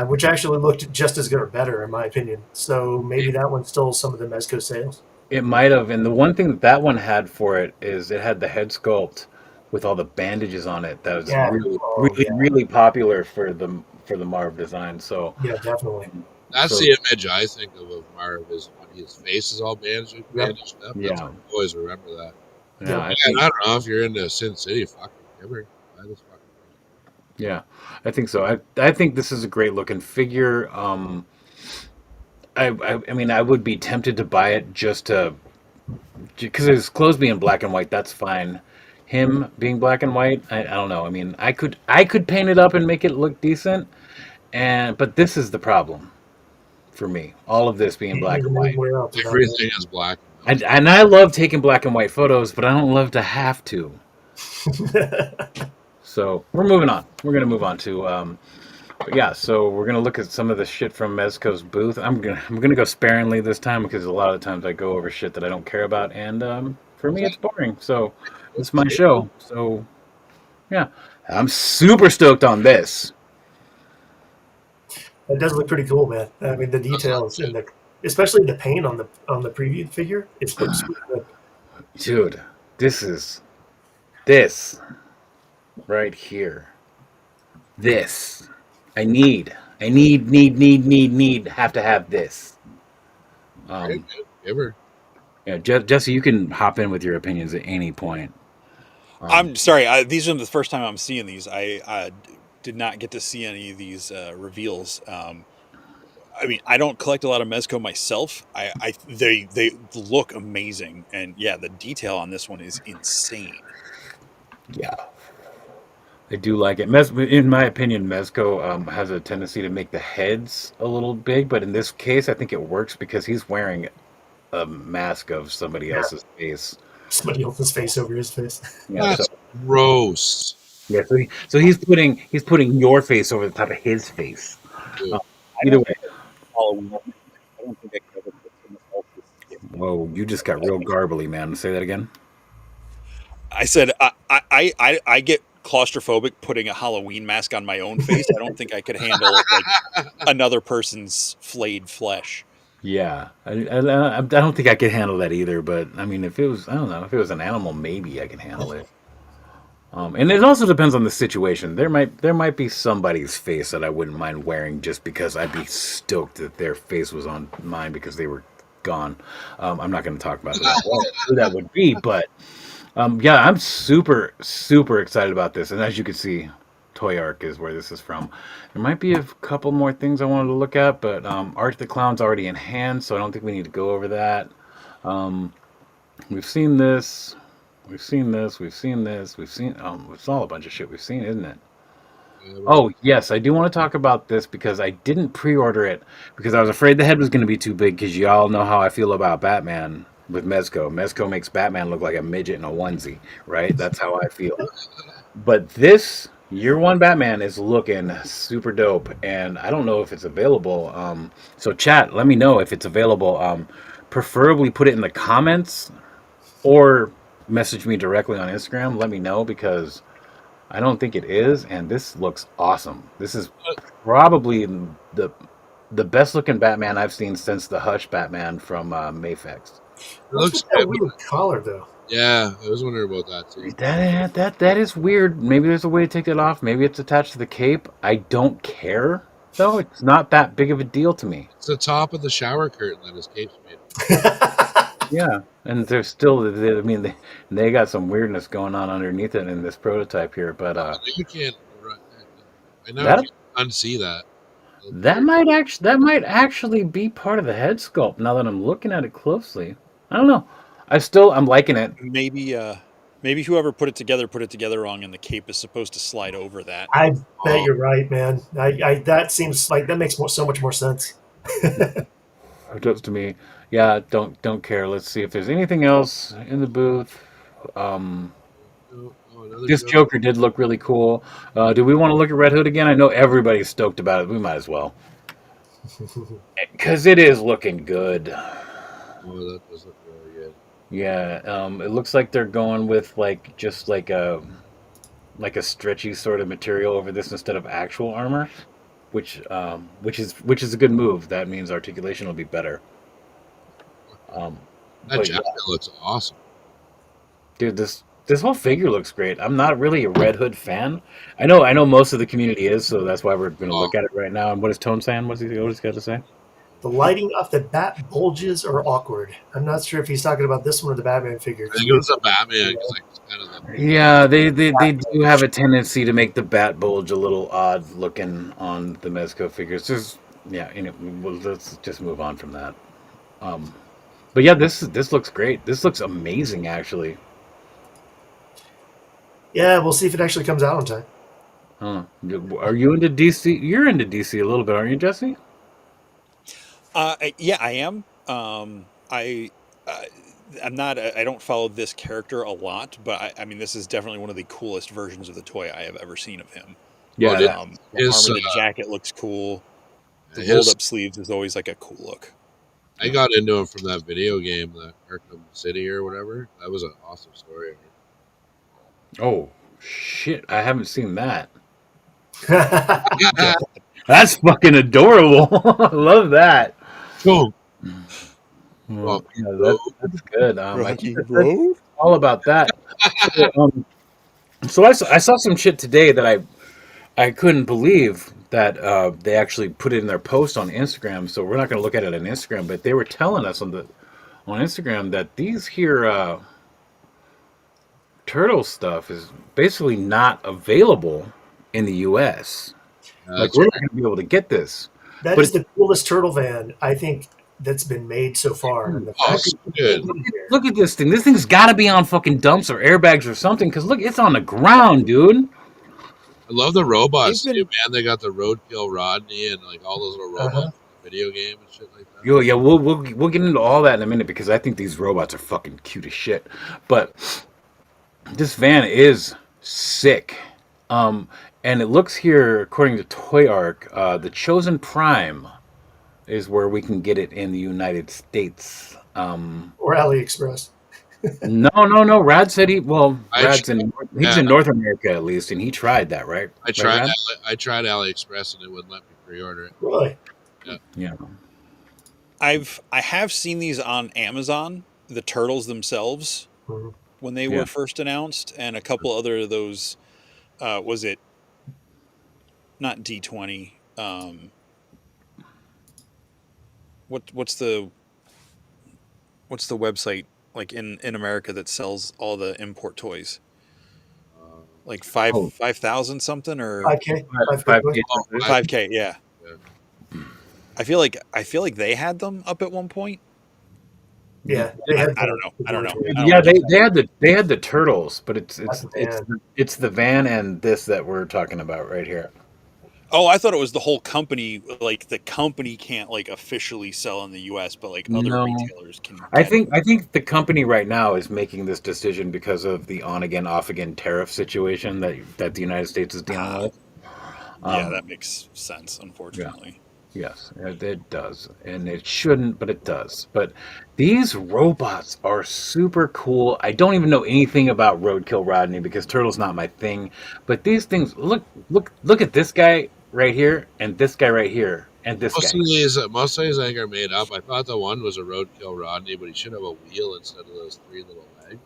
which actually looked just as good or better in my opinion. So maybe that one stole some of the Mezco sales. it might have. And the one thing that one had for it is it had the head sculpt with all the bandages on it. That was Yeah. really, Oh really, yeah. really popular for the Marv design. So Yeah, definitely. That's so the image I think of Marv is when his face is all Yep. bandaged up. That's yeah, I always remember that. yeah. Yep. I And think. I don't know if you're into Sin City, fucking give her. Buy this fucking Yeah, I think so. I think this is a great looking figure. I mean, I would be tempted to buy it just to because his clothes being black and white. That's fine. Him being black and white, I don't know. I mean, I could paint it up and make it look decent, but this is the problem for me. All of this being Can't black even and white, anywhere else without everything is black and white. and I love taking black and white photos, but I don't love to have to. that. So we're moving on. We're gonna move on to but yeah. So we're gonna look at some of the shit from Mezco's booth. I'm gonna go sparingly this time because a lot of times I go over shit that I don't care about, and for me it's boring. So it's my show. So yeah, I'm super stoked on this, Does look pretty cool, man. I mean, the details and especially the paint on the preview figure, it looks super good. dude. This right here. This I need have to have this. Very Um, good. Give her. yeah, Jesse, you can hop in with your opinions at any point. Um, I'm sorry. These are the first time I'm seeing these. did not get to see any of these reveals. I mean, I don't collect a lot of Mezco myself. They look amazing, and yeah, the detail on this one is insane. Yeah, I do like it. In my opinion, Mezco has a tendency to make the heads a little big, but in this case, I think it works because he's wearing a mask of somebody Yeah. else's face. Somebody else's face over his face. Yeah, so That's gross. yeah, so he's putting your face over the top of his face. Dude. Uh, I either don't way, Halloween. I don't think I could ever put someone else's skin. whoa, you just got real garbly, man. Say that again. I said I get claustrophobic putting a Halloween mask on my own face. I don't think I could handle like another person's flayed flesh. Yeah, I don't think I could handle that either. But I mean, if it was, I don't know, if it was an animal, maybe I can handle it. And it also depends on the situation. There might be somebody's face that I wouldn't mind wearing just because I'd be stoked that their face was on mine because they were gone. I'm not going to talk about who that would be, but yeah, I'm super super excited about this. And as you can see, ToyArc is where this is from. There might be a couple more things I wanted to look at, but Art the Clown's already in hand, so I don't think we need to go over that. We've seen this. We've seen this. We've seen this. We've seen. It's all a bunch of shit we've seen, isn't it? Oh yes, I do want to talk about this because I didn't pre-order it because I was afraid the head was going to be too big. Because y'all know how I feel about Batman with Mezco. Mezco makes Batman look like a midget in a onesie, right? That's how I feel. But this Year One Batman is looking super dope, and I don't know if it's available. So chat, let me know if it's available. Preferably put it in the comments or message me directly on Instagram. Let me know because I don't think it is, and this looks awesome. This is probably the best looking Batman I've seen since the Hush Batman from Mayfex. It looks that good. weird collar though. Yeah, I was wondering about that too. That is weird. Maybe there's a way to take it off. Maybe it's attached to the cape. I don't care though. It's not that big of a deal to me. It's the top of the shower curtain that his cape's made of. Yeah, and there's still. I mean, they got some weirdness going on underneath it in this prototype here, but You can't. I know that you can unsee that. that might actually be part of the head sculpt. Now that I'm looking at it closely, I don't know. I'm liking it. Maybe whoever put it together wrong, and the cape is supposed to slide over that. I bet you're right, man. That seems like that makes so much more sense. It does to me. Yeah, don't care. Let's see if there's anything else in the booth. This Joker did look really cool. Do we want to look at Red Hood again? I know everybody's stoked about it. We might as well. Because it is looking good. Oh, that does look really good. Yeah, it looks like they're going with just like a stretchy sort of material over this instead of actual armor, which is a good move. That means articulation will be better. That jacket looks awesome. Dude, this whole figure looks great. I'm not really a Red Hood fan. I know most of the community is, so that's why we're going to look at it right now. And what is Tone saying? What he's got to say? The lighting off the bat bulges are awkward. I'm not sure if he's talking about this one or the Batman figure. I think it was a Batman. Like, it's kind of Yeah, they do have a tendency to make the bat bulge a little odd looking on the Mezco figures. Let's just move on from that. But yeah, this looks great. This looks amazing, actually. Yeah, we'll see if it actually comes out on time. Are you into DC? You're into DC a little bit, aren't you, Jesse? Yeah, I am. I'm not. I don't follow this character a lot, but I mean, this is definitely one of the coolest versions of the toy I have ever seen of him. Yeah, The armor, the jacket looks cool. The rolled-up sleeves is always like a cool look. I got into him from that video game, the Arkham City or whatever. That was an awesome story. Oh shit! I haven't seen that. Yeah. That's fucking adorable. I love that. Cool. Well, yeah, that's good. I think that's Road? all about that. So I saw some shit today that I couldn't believe that they actually put it in their post on Instagram. So we're not going to look at it on Instagram, but they were telling us on Instagram that these here turtle stuff is basically not available in the U.S. Like That's we're not going to be able to get this. That But is the coolest turtle van I think that's been made so far. And the oh, fact so that good. look at this thing. This thing's got to be on fucking dumps or airbags or something. Because look, it's on the ground, dude. I love the robots They've too, been man. They got the Roadkill Rodney and like all those little robots uh-huh. in the video game and shit like that. Yo, yeah, we'll get into all that in a minute because I think these robots are fucking cute as shit. But this van is sick. And it looks here, according to ToyArc, the Chosen Prime is where we can get it in the United States. Or AliExpress. No. Rad said I tr- he's yeah, in North America at least, and he tried that, right? I Right, tried Rad? I tried AliExpress and it wouldn't let me pre-order it. Really? Yeah. Yeah. I have seen these on Amazon, the turtles themselves, Mhm. when they Yeah. were first announced, and a couple other of those. Was it not D20? What's the website like in America that sells all the import toys? Uh, Like Oh, 5,000 something or 5K? 5K? 5K. oh, 5K? Yeah, yeah. I feel like they had them up at one point. Yeah, they had I don't know. I don't know. I don't Yeah, know. they had the turtles, but it's That's it's the it's van. it's the van and this that we're talking about right here. Oh, I thought it was the whole company. Like the company can't like officially sell in the U.S., but like other No. retailers can I get it. think I think the company right now is making this decision because of the on again off again tariff situation that the United States is dealing Ah, with. yeah, Um, that makes sense. yeah, Unfortunately, yes, it does, and it shouldn't, but it does. But these robots are super cool. I don't even know anything about Roadkill Rodney because Turtle's not my thing. But these things, look at this guy right here, and this guy right here, and this guy. Most of these I think are made up. I thought the one was a Roadkill Rodney, but he should have a wheel instead of those three little legs.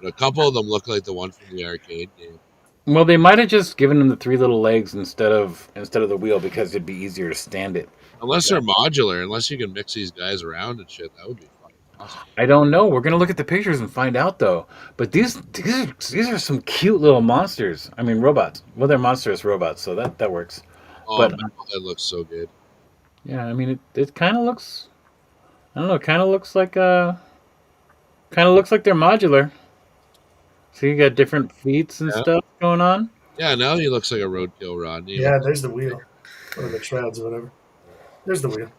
But a couple of them look like the one from the arcade game. Well, they might have just given him the three little legs instead of the wheel because it'd be easier to stand it. Unless they're modular, unless you can mix these guys around and shit, that would be fucking awesome. I don't know. We're gonna look at the pictures and find out though. But these are some cute little monsters. I mean, robots. Well, they're monstrous robots, so that works. Oh, But that looks so good. yeah, I mean, it kind of looks. I don't know. Kind of looks like they're modular. So you got different feats and Yeah, stuff going on. yeah. Now he looks like a Roadkill Rodney. Yeah, there's the wheel. Or the shrouds or whatever. There's the wheel.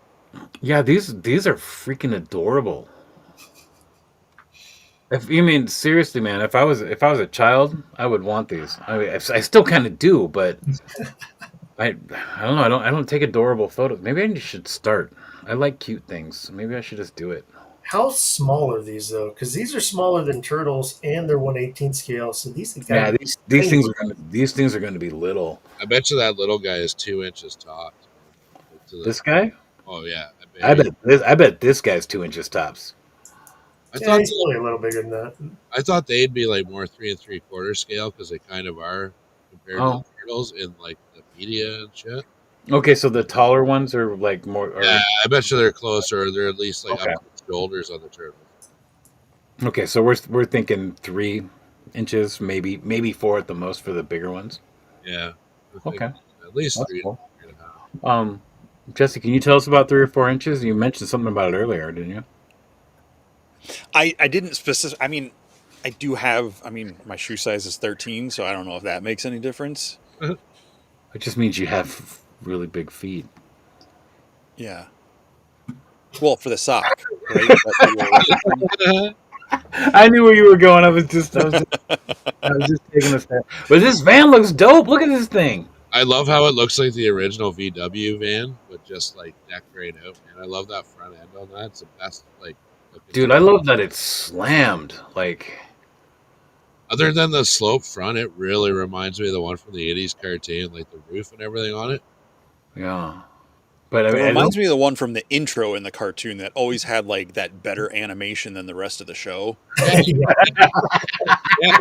Yeah, these are freaking adorable. If you mean seriously, man, if I was a child, I would want these. I mean, I still kind of do, but I don't know. I don't take adorable photos. Maybe I should start. I like cute things. Maybe I should just do it. How small are these though? Because these are smaller than turtles, and they're 1/18 scale. So these have got Yeah, to these things are going to be little. I bet you that little guy is 2 inches tops. Like to the, This guy, oh yeah, I bet this guy's 2 inches tops. I Yeah, thought he's probably a little bigger than that. I thought they'd be like more 3 3/4 scale because they kind of are compared to Oh, the turtles in like the media and shit. okay. So the taller ones are like more. Yeah, Or I bet you they're closer. Or they're at least like up okay. to the shoulders on the turtles. Okay, so we're thinking 3 inches, maybe four at the most for the bigger ones. Yeah, I think Okay, at least that's three, cool. 3.5. Um, Jesse, can you tell us about 3 or 4 inches? You mentioned something about it earlier, didn't you? I didn't specific. I mean, I do have. I mean, my shoe size is 13, so I don't know if that makes any difference. It just means you have really big feet. Yeah. Well, for the sock, right? That's what you're referencing. I knew where you were going. I was just taking a step. But this van looks dope. Look at this thing, I love how it looks like the original VW van, but just like decorate out, man. I love that front end on that. It's the best, like, looking dude. I love that it's slammed. Like, other than the slope front, it really reminds me of the one from the 80s cartoon, like the roof and everything on it. yeah. But I It mean, reminds me of the one from the intro in the cartoon that always had like that better animation than the rest of the show. Yeah,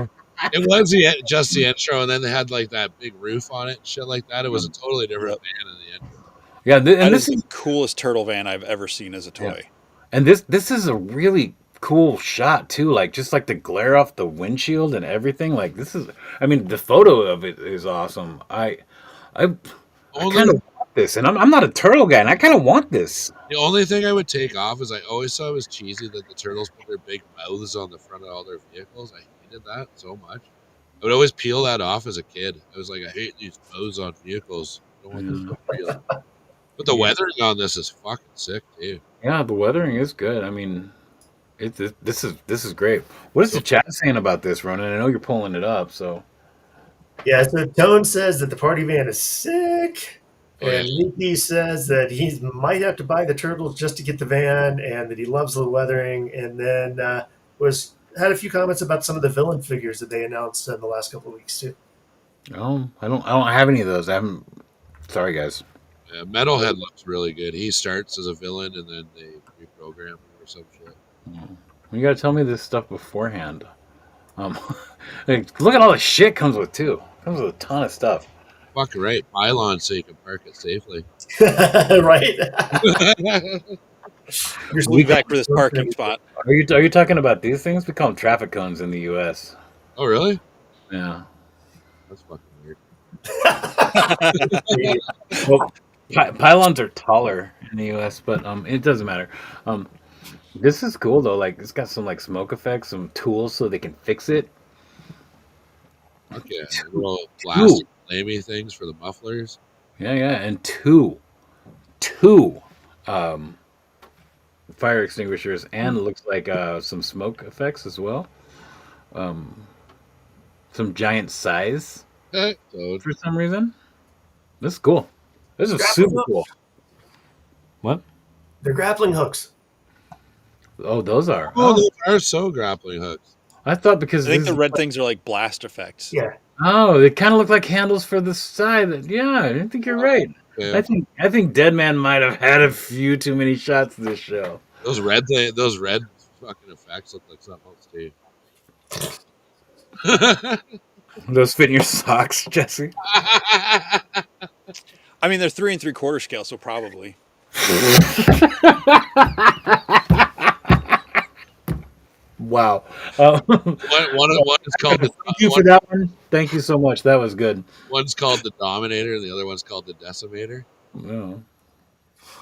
it was just the intro, and then they had like that big roof on it and shit like that. It was a totally different Yep. van in the intro. yeah. And That this is is the coolest turtle van I've ever seen as a yeah. toy. And this is a really cool shot too. Like just like the glare off the windshield and everything. Like this is. I mean, the photo of it is awesome. I Only kind of want this, and I'm not a turtle guy, and I kind of want this. the only thing I would take off is I always thought it was cheesy that the turtles put their big mouths on the front of all their vehicles. I hated that so much. I would always peel that off as a kid. I was like, I hate these mouths on vehicles. I don't want this to real. But the weathering on this is fucking sick too. Yeah, the weathering is good. I mean, this is great. What is the chat saying about this, Ronan? I know you're pulling it up, so. Yeah, so Tone says that the party van is sick. Oh, And yeah. Leaky says that he might have to buy the turtles just to get the van, and that he loves the weathering. And then had a few comments about some of the villain figures that they announced in the last couple of weeks too. I don't have any of those. I haven't. Sorry, guys. Yeah, Metalhead looks really good. He starts as a villain and then they reprogram him or some shit. You gotta tell me this stuff beforehand. Like, look at all the shit comes with too. Comes with a ton of stuff. Fucking right. Pylon so you can park it safely. Right? We'll be back for this parking spot. Are you talking about these things? We call them traffic cones in the U.S. Oh, really? Yeah. That's fucking weird. Well, pylons are taller in the U.S., but it doesn't matter. This is cool though. Like, it's got some like smoke effects, some tools so they can fix it. Okay. Little plastic flamey things for the mufflers. Yeah, and two fire extinguishers, and it looks like some smoke effects as well. Some giant size So for some reason. This is cool. This is Grappling super cool. What? They're grappling hooks. Oh, those are. Oh, those are so grappling hooks. I thought because I think this the red things are like blast effects. Yeah. Oh, they kind of look like handles for the side. Yeah, I think you're right. Yeah. I think Deadman might have had a few too many shots this show. Those red fucking effects look like something else too. Those fit in your socks, Jesse. I mean, they're 3 3/4 scale, so probably. Wow. One is called the Thank you for that one. Thank you so much. That was good. one's called the Dominator and the other one's called the Decimator.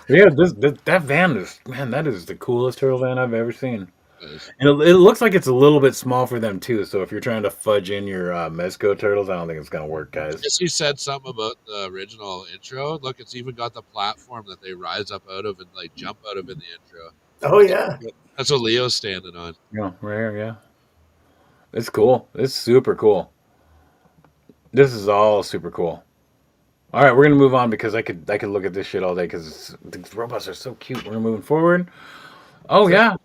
Yeah, that van is, man, that is the coolest turtle van I've ever seen. Nice. And it looks like it's a little bit small for them too. So if you're trying to fudge in your Mezco turtles, I don't think it's gonna work, guys. Yes, you said something about the original intro. Look, it's even got the platform that they rise up out of and like jump out of in the intro. Oh yeah. That's what Leo's standing on. Yeah, right here, yeah. It's cool. It's super cool. This is all super cool. All right, we're gonna move on because I could look at this shit all day because the robots are so cute. We're moving forward. Oh yeah,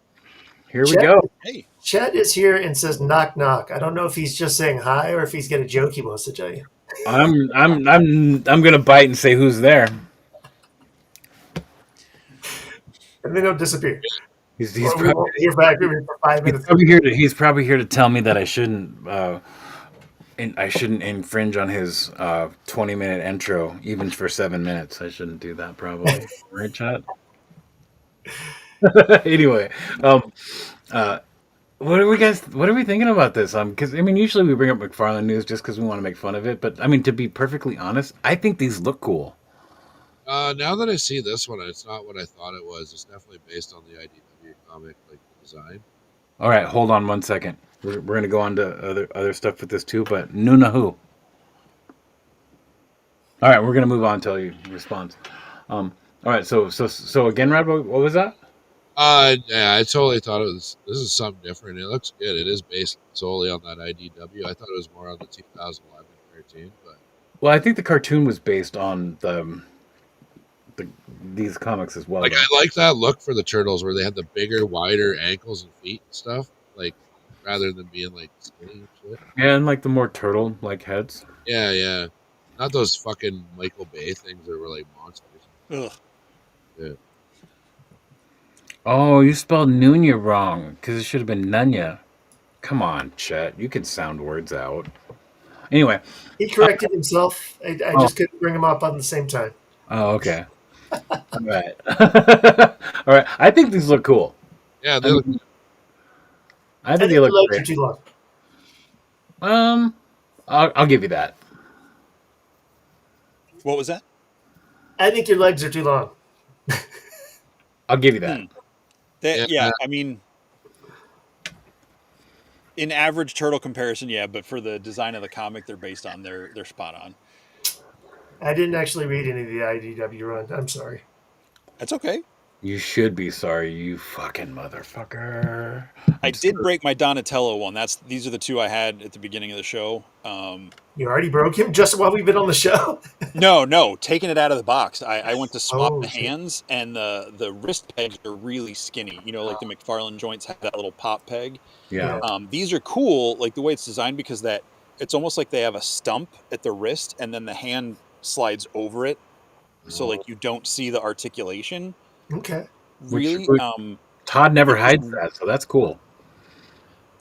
here we go. Hey, Chet is here and says knock knock. I don't know if he's just saying hi or if he's got a joke he wants to tell you. I'm gonna bite and say who's there. And then he'll disappear. He's Or we probably, won't hear back from him for 5 minutes. he's probably here to tell me that I shouldn't infringe on his 20-minute intro even for 7 minutes. I shouldn't do that probably. Right, chat? Anyway, what are we thinking about this? Because I mean, usually we bring up McFarlane news just because we want to make fun of it. But I mean, to be perfectly honest, I think these look cool. Now that I see this one, it's not what I thought it was. It's definitely based on the IDW comic, like the design. All right, hold on 1 second. We're gonna go on to other stuff with this too, but Nuna who? All right, we're gonna move on until you respond. All right, so again, Rad, what was that? Yeah, I totally thought this is something different. It looks good. It is based solely on that IDW. I thought it was more on the 2011 cartoon, but Well, I think the cartoon was based on these comics as well. like I like that look for the turtles where they had the bigger, wider ankles and feet and stuff. Like rather than being like skinny and shit. Yeah, and like the more turtle-like heads. Yeah. Not those fucking Michael Bay things that were like monsters. ugh. Yeah. Oh, you spelled Nunya wrong because it should have been Nunya. Come on, Chet. You can sound words out. Anyway. He corrected himself. I just couldn't bring him up on the same time. Oh, okay. All right. All right. I think these look cool. Yeah, they look I I think think they your look legs great. are too long. I'll give you that. What was that? I think your legs are too long. I'll give you that. Hmm. Yeah, Yeah, I mean, in average turtle comparison, yeah, but for the design of the comic they're based on, they're spot on. I didn't actually read any of the IDW run. I'm sorry. That's okay. You should be sorry, you fucking motherfucker. I I'm did so- break my Donatello one. These are the two I had at the beginning of the show. You already broke him just while we've been on the show. No, taking it out of the box. I went to swap Oh the shit! hands, and the wrist pegs are really skinny. You know, like the McFarlane joints have that little pop peg. yeah. Yeah. These are cool, like the way it's designed, because that it's almost like they have a stump at the wrist, and then the hand slides over it, so like you don't see the articulation. Okay. Which Really, Todd never it just hides that, so that's cool.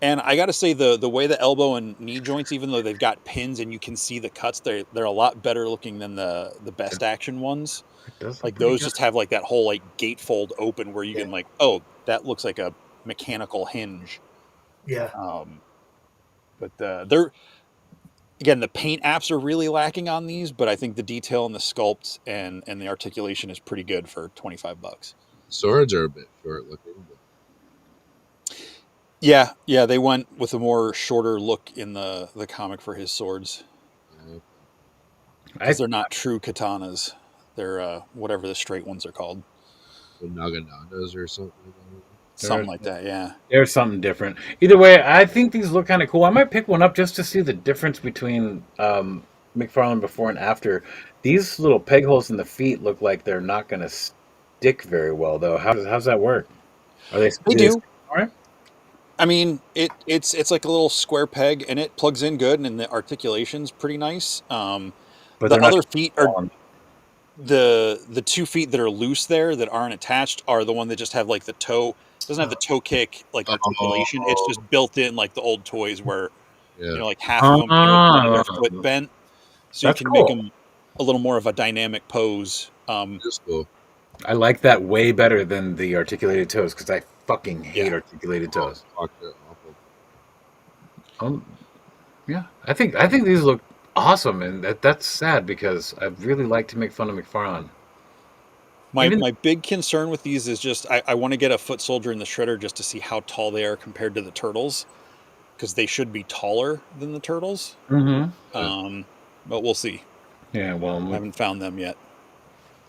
And I got to say, the way the elbow and knee joints, even though they've got pins and you can see the cuts, they're a lot better looking than the best action ones. It does look Like pretty those good. just have like that whole like gatefold open where you can like, oh, that looks like a mechanical hinge. Yeah. But they're again, the paint apps are really lacking on these, but I think the detail and the sculpt and the articulation is pretty good for $25. swords are a bit short looking. But Yeah, they went with a more shorter look in the comic for his swords. Because they're not true katanas. They're whatever the straight ones are called. the Naganadas or something. Something like that, yeah. There's something different. Either way, I think these look kind of cool. I might pick one up just to see the difference between McFarlane before and after. These little peg holes in the feet look like they're not going to stick very well, though. How's that work? Are they? They do. All right. I mean, it's like a little square peg, and it plugs in good, and the articulation's pretty nice. But The they're not other feet are on. the 2 feet that are loose there that aren't attached are the one that just have like the toe. Doesn't have the toe kick like articulation. It's just built in like the old toys where Yeah. you know like half of them one of their Ah. foot bent, so That's you can make cool. them a little more of a dynamic pose. Just cool. I like that way better than the articulated toes because I fucking hate Yeah. articulated toes. Fuck, they're awful. Yeah, I think these look awesome, and that's sad because I really like to make fun of McFarlane. My big concern with these is just I want to get a foot soldier in the shredder just to see how tall they are compared to the turtles, because they should be taller than the turtles. Mm-hmm. But we'll see. Yeah, well, I haven't found them yet.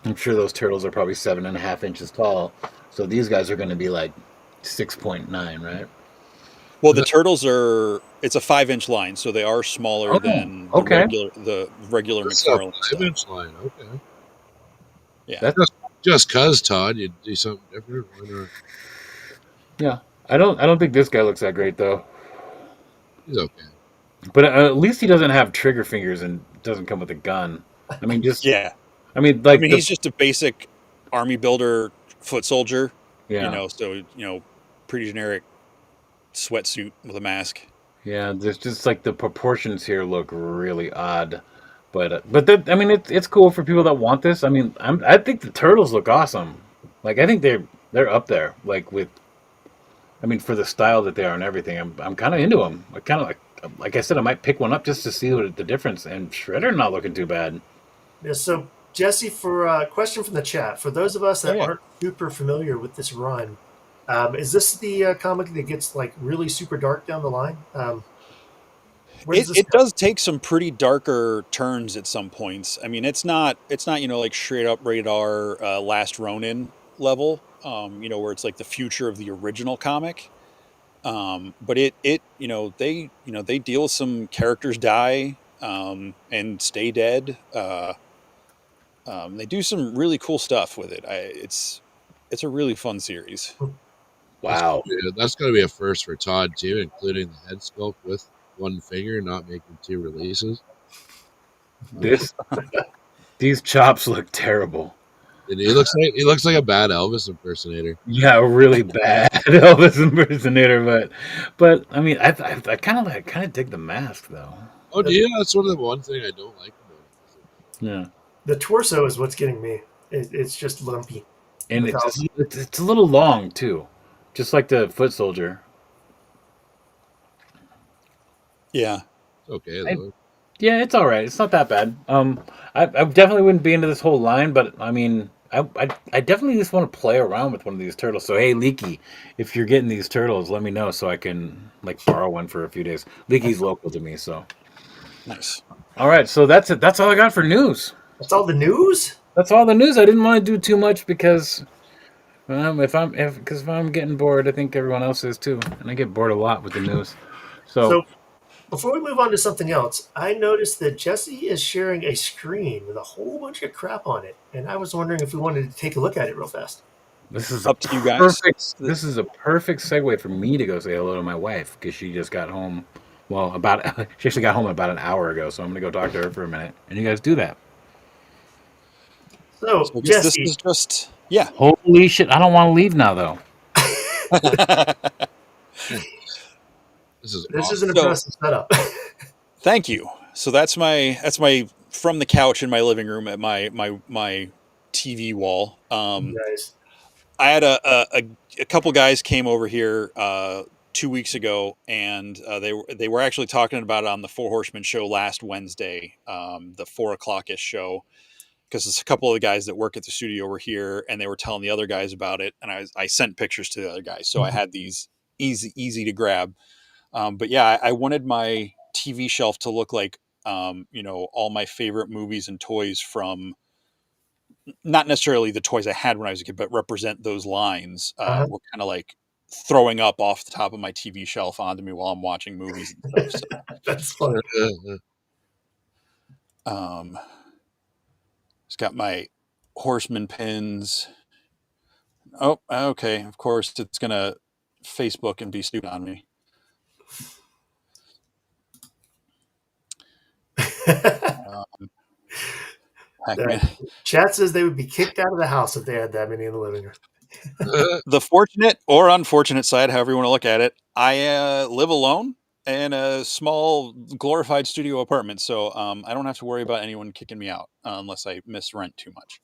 I'm sure those turtles are probably 7.5 inches tall, so these guys are going to be like 6.9, right? Well, the turtles it's a 5-inch line, so they are smaller Oh, than okay. the regular That's a McFarlane stuff. 5-inch line. Okay. Yeah. That's Just cause Todd, you'd do something different. Why not? yeah. I don't think this guy looks that great though. He's okay. But at least he doesn't have trigger fingers and doesn't come with a gun. I mean, just Yeah. I mean, I like mean, he's just a basic army builder foot soldier, yeah, you know, so, pretty generic sweatsuit with a mask. yeah. There's just like the proportions here look really odd, but I mean, it's cool for people that want this. I mean, I think the turtles look awesome. Like I think they're up there. Like with, I mean, for the style that they are and everything, I'm kind of into them. I kind of like I said, I might pick one up just to see what the difference. And Shredder not looking too bad. Yeah, so Jesse, for a question from the chat, for those of us that aren't super familiar with this run, is this the comic that gets like really super dark down the line? Where does this It go? does take some pretty darker turns at some points. I mean, it's not like straight up radar Last Ronin level, where it's like the future of the original comic. But they deal with some characters die and stay dead. They do some really cool stuff with it. It's a really fun series. Wow. That's going to be a first for Todd too, including the head sculpt with one finger, not making 2 releases. These chops look terrible. And he looks like a bad Elvis impersonator. Yeah, a really bad Elvis impersonator, but I mean, I kind of dig the mask though. Oh, yeah, that's one thing I don't like about it. Yeah, The torso is what's getting me. It's just lumpy. and it's a little long too, just like the foot soldier. Yeah. It's okay though. Yeah, it's all right. It's not that bad. I definitely wouldn't be into this whole line, but I mean, I definitely just want to play around with one of these turtles. So hey, Leaky, if you're getting these turtles, let me know so I can like borrow one for a few days. Leaky's local to me, so. Nice. All right, so that's it. That's all I got for news. That's all the news? That's all the news. I didn't want to do too much because if I'm getting bored, I think everyone else is too, and I get bored a lot with the news. So So before we move on to something else, I noticed that Jesse is sharing a screen with a whole bunch of crap on it, and I was wondering if we wanted to take a look at it real fast. this is Up to you guys. This is a perfect segue for me to go say hello to my wife because she just got home. Well, she actually got home about an hour ago, so I'm gonna go talk to her for a minute, and you guys do that. So, So I guess this Jesse, is just yeah. Holy shit! I don't want to leave now though. This is this is awesome. an impressive setup. Thank you. So that's my from the couch in my living room at my TV wall. Nice. I had a couple guys came over here 2 weeks ago, and they were actually talking about it on the Four Horsemen show last Wednesday, the 4 o'clock-ish show, because it's a couple of the guys that work at the studio were here, and they were telling the other guys about it, and I sent pictures to the other guys, so I had these easy to grab. But yeah, I wanted my TV shelf to look like all my favorite movies and toys from not necessarily the toys I had when I was a kid, but represent those lines. Uh-huh. Were kind of like throwing up off the top of my TV shelf onto me while I'm watching movies and stuff. That's fun. So, it's got my Horseman pins. Oh, okay. Of course, it's gonna Facebook and be stupid on me. Pac-Man. Chat says they would be kicked out of the house if they had that many in the living room. The fortunate or unfortunate side, however you want to look at it, I live alone in a small glorified studio apartment, so I don't have to worry about anyone kicking me out unless I miss rent too much.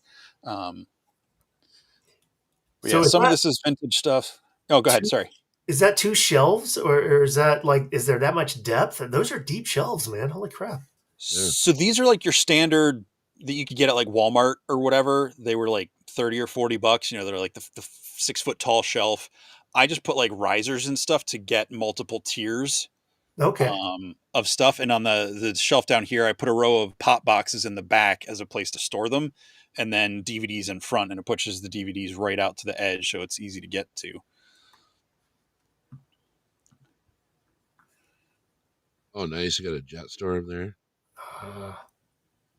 But So yeah, is some of that- this is vintage stuff. Oh, go ahead. Sorry. Is that two shelves, or is that is there that much depth? Those are deep shelves, man. Holy crap. So these are like your standard that you could get at like Walmart or whatever. They were like 30 or 40 bucks. They're like the 6 foot tall shelf. I just put like risers and stuff to get multiple tiers Okay. of stuff. And on the shelf down here, I put a row of pop boxes in the back as a place to store them, and then DVDs in front, and it pushes the DVDs right out to the edge, so it's easy to get to. Oh, nice! You got a jet storm there.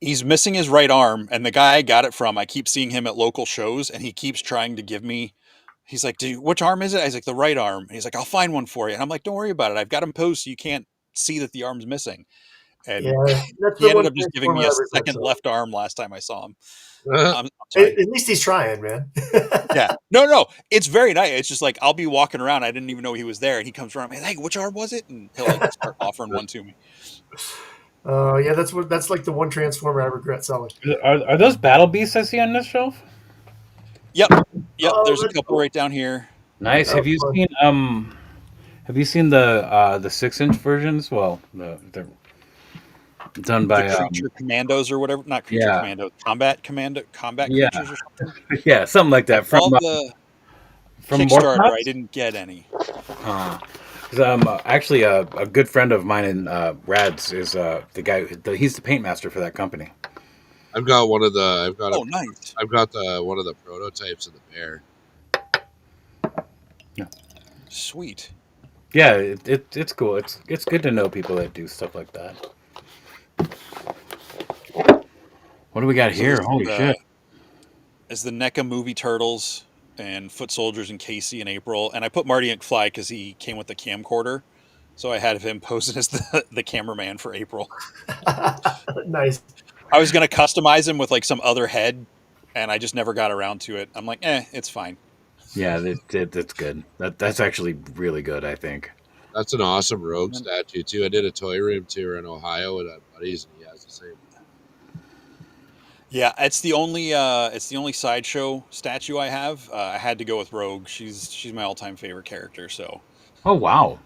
He's missing his right arm, and the guy I got it from, I keep seeing him at local shows, and he keeps trying to give me. He's like, "Dude, which arm is it?" I was like, "The right arm." And he's like, "I'll find one for you." And I'm like, "Don't worry about it. I've got him posed so you can't see that the arm's missing." And Yeah, that's he the ended one up just giving me a transformer I second regret left arm last time I saw him. Uh, I'm sorry. At least he's trying, man. Yeah. No. It's very nice. It's just like I'll be walking around. I didn't even know he was there. And he comes around. Hey, which arm was it? And he'll like start offering one to me. Yeah, that's like the one transformer I regret selling. Are those battle beasts I see on this shelf? Yep. Oh, There's a that's couple cool. right down here. Nice. That Have you was seen the 6-inch versions? Well, they're done by The creature commandos or whatever. Not creature yeah. commandos. Combat Yeah. creatures or something. yeah, something like that All from the from Kickstarter, Morphots? I didn't get any. 'Cause, actually a good friend of mine in Rad's is the guy. He's the paint master for that company. I've got one of the. Oh, nice. I've got one of the prototypes of the bear. Sweet. Yeah, it's cool. It's good to know people that do stuff like that. What do we got here? this is Holy shit! Is the NECA movie Turtles and Foot Soldiers and Casey in April. And I put Marty McFly because he came with the camcorder. So I had him posing as the cameraman for April. Nice. I was going to customize him with like some other head, and I just never got around to it. I'm like, it's fine. Yeah, that's good. That's actually really good. I think. That's an awesome Rogue statue too. I did a toy room tour in Ohio with buddies, and he has the same. Yeah, it's the only sideshow statue I have. I had to go with Rogue. She's my all-time favorite character. So. Oh wow!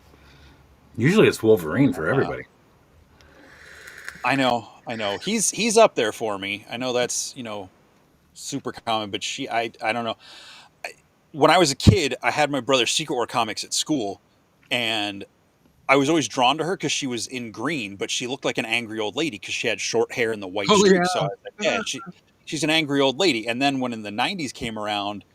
Usually it's Wolverine for everybody. I know. He's up there for me. I know that's super common, but I don't know. When I was a kid, I had my brother's Secret War comics at school, and I was always drawn to her because she was in green, but she looked like an angry old lady because she had short hair and the white Oh streaks. So I yeah. was like, yeah, she's an angry old lady. And then when in the '90s came around,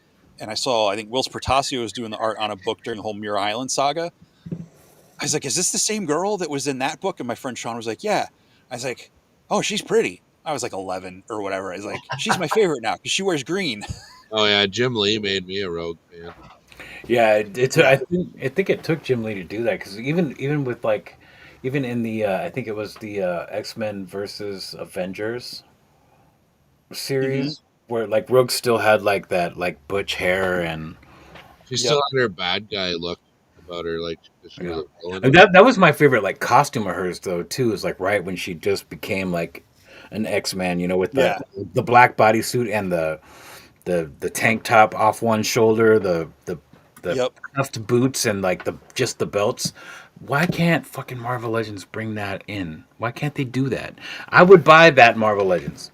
and I saw, I think Wills Portacio was doing the art on a book during the whole Muir Island saga. I was like, is this the same girl that was in that book? And my friend Sean was like, yeah. I was like, oh, she's pretty. I was like 11 or whatever. I was like, she's my favorite now because she wears green. Oh yeah. Jim Lee made me a Rogue fan. Yeah, it Yeah. I think it took Jim Lee to do that because even with like even in the I think it was the X-Men versus Avengers series where like Rogue still had like that like butch hair and She Yep. still had her bad guy look about her, like 'cause she was yeah. a villain. And that was my favorite like costume of hers though too is like right when she just became like an X-Man, with Yeah. the black bodysuit and the tank top off one shoulder, the Yep. cuffed boots and like just the belts. Why can't fucking Marvel Legends bring that in? Why can't they do that? I would buy that Marvel Legends.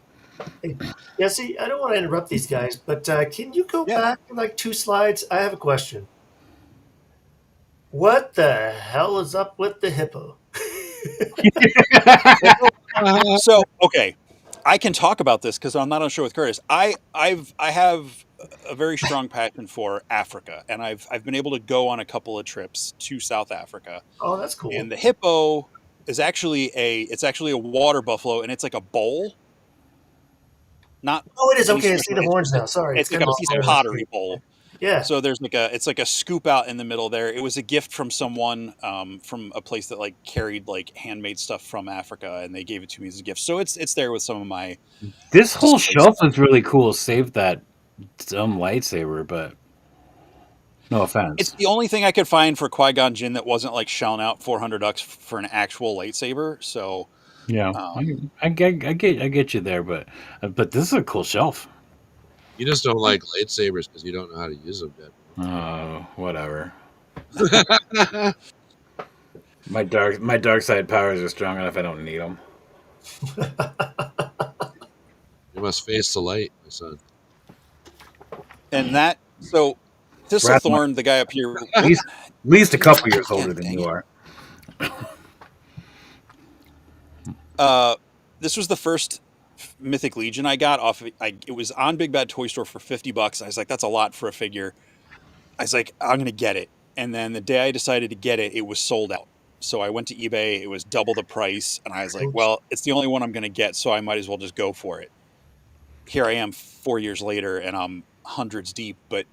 Hey, yeah, see, I don't want to interrupt these guys, but can you go Yeah. back like 2 slides? I have a question. What the hell is up with the hippo? So, okay, I can talk about this because I'm not on show with Curtis. I have a very strong passion for Africa, and I've been able to go on a couple of trips to South Africa. Oh, that's cool. And the hippo is actually a water buffalo, and it's like a bowl, not Oh, it is. any Okay, I special. see the horns now. Sorry. It's like kind a of piece of small. pottery bowl. Yeah. So it's like a scoop out in the middle there. It was a gift from someone from a place that like carried like handmade stuff from Africa, and they gave it to me as a gift. So it's there with some of my This whole display shelf stuff. is really cool. Save that dumb lightsaber, but no It's offense. the only thing I could find for Qui-Gon Jinn that wasn't like shelling out $400 for an actual lightsaber. So Yeah, um, I get you there, but this is a cool shelf. You just don't like lightsabers because you don't know how to use them yet. Oh, whatever. My dark side powers are strong enough. I don't need them. You must face the light, my son. and that so Thistlethorn, the guy up here, At least a couple years Again, older than dang you it. are. This was the first Mythic Legion I got off. It was on Big Bad Toy Store for $50. I was like, that's a lot for a figure. I was like, I'm gonna get it. And then the day I decided to get it, it was sold out. So I went to eBay. It was double the price, and I was like, well, it's the only one I'm gonna get, so I might as well just go for it. Here I am 4 years later, and I'm hundreds deep. But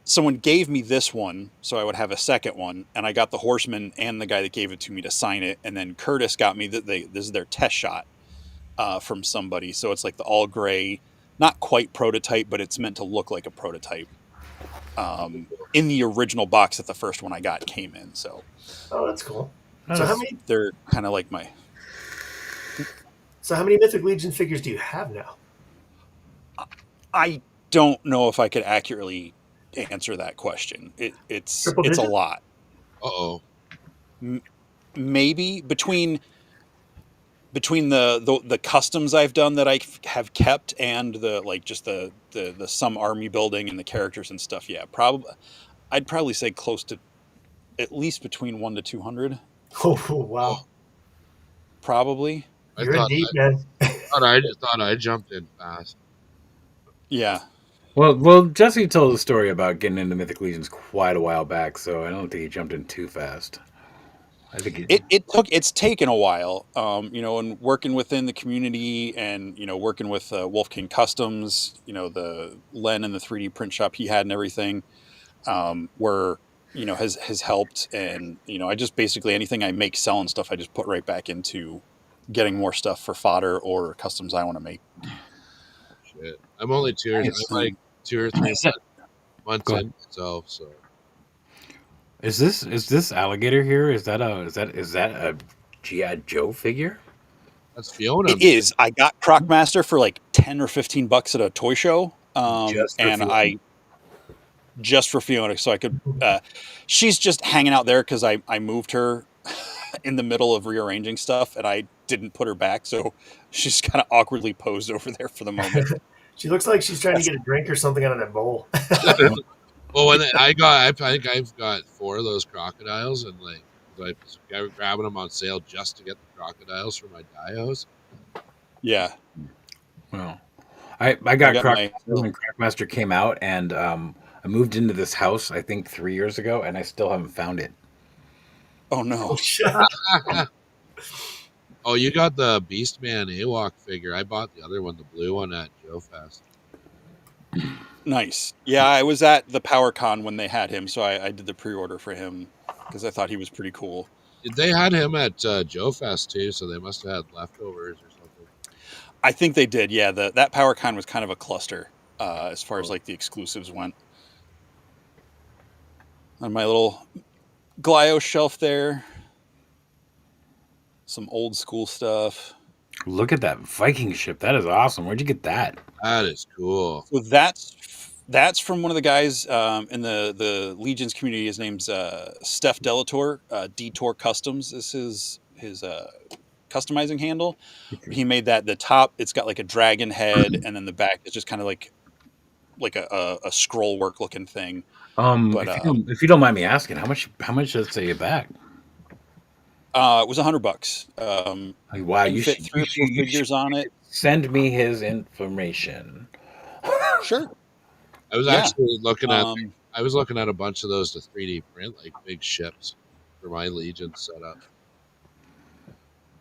someone gave me this one, so I would have a second one, and I got the Horseman and the guy that gave it to me to sign it. And then Curtis got me this is their test shot from somebody. So it's like the all gray, not quite prototype, but it's meant to look like a prototype. In the original box that the first one I got came in. So Oh, that's cool. Oh, So how that's- many? they're kind of like my. So how many Mythic Legion figures do you have now? I don't know if I could accurately answer that question. It's Triple a digit? lot. Uh-oh. Maybe between the customs I've done that I have kept and the like just the some army building and the characters and stuff. Yeah, I'd probably say close to at least between 1 to 200. Oh, wow. Probably. You're in deep, man. I thought I jumped in fast. Yeah. well, Jesse told the story about getting into Mythic Legions quite a while back, so I don't think he jumped in too fast. I think It's taken a while, and working within the community and, working with Wolf King Customs, the Len and the 3D print shop he had and everything, where, has helped. And, I just basically anything I make, sell and stuff, I just put right back into getting more stuff for fodder or customs I want to make. Shit. I'm only I'm like 2 or 3 months Go in myself, so Is this alligator here? Is that a G.I. Joe figure? that's Fiona. It is. I got Crocmaster for like $10 or $15 at a toy show. Just for And Fiona. just for Fiona, so I could. She's just hanging out there because I moved her, in the middle of rearranging stuff, and I didn't put her back, so she's kind of awkwardly posed over there for the moment. She looks like she's trying to get a drink or something out of that bowl. Well, when I think I've got 4 of those crocodiles, and like I was grabbing them on sale just to get the crocodiles for my dios. Yeah. Well, I got got my- Crackmaster when Crackmaster came out, and I moved into this house I think 3 years ago, and I still haven't found it. Oh no. Oh, you got the Beastman Awok figure. I bought the other one, the blue one, at Joe Fest. Nice. Yeah, I was at the PowerCon when they had him, so I did the pre-order for him because I thought he was pretty cool. They had him at Joe Fest too, so they must have had leftovers or something. I think they did. Yeah, that PowerCon was kind of a cluster as far as like the exclusives went. On my little Glio shelf there, some old school stuff. Look at that Viking ship. That is awesome. Where'd you get that? That is cool. So that's from one of the guys in the Legions community. His name's Steph Delator. Detour Customs is his customizing handle. He made that. The top, it's got like a dragon head, and then the back is just kind of like a scroll work looking thing. But if you don't mind me asking, how much does it say you back? it was $100. Wow, you fit 3 or 4 figures on it. Send me his information. Sure. I was actually looking at. I was looking at a bunch of those to 3D print, like big ships, for my Legion setup.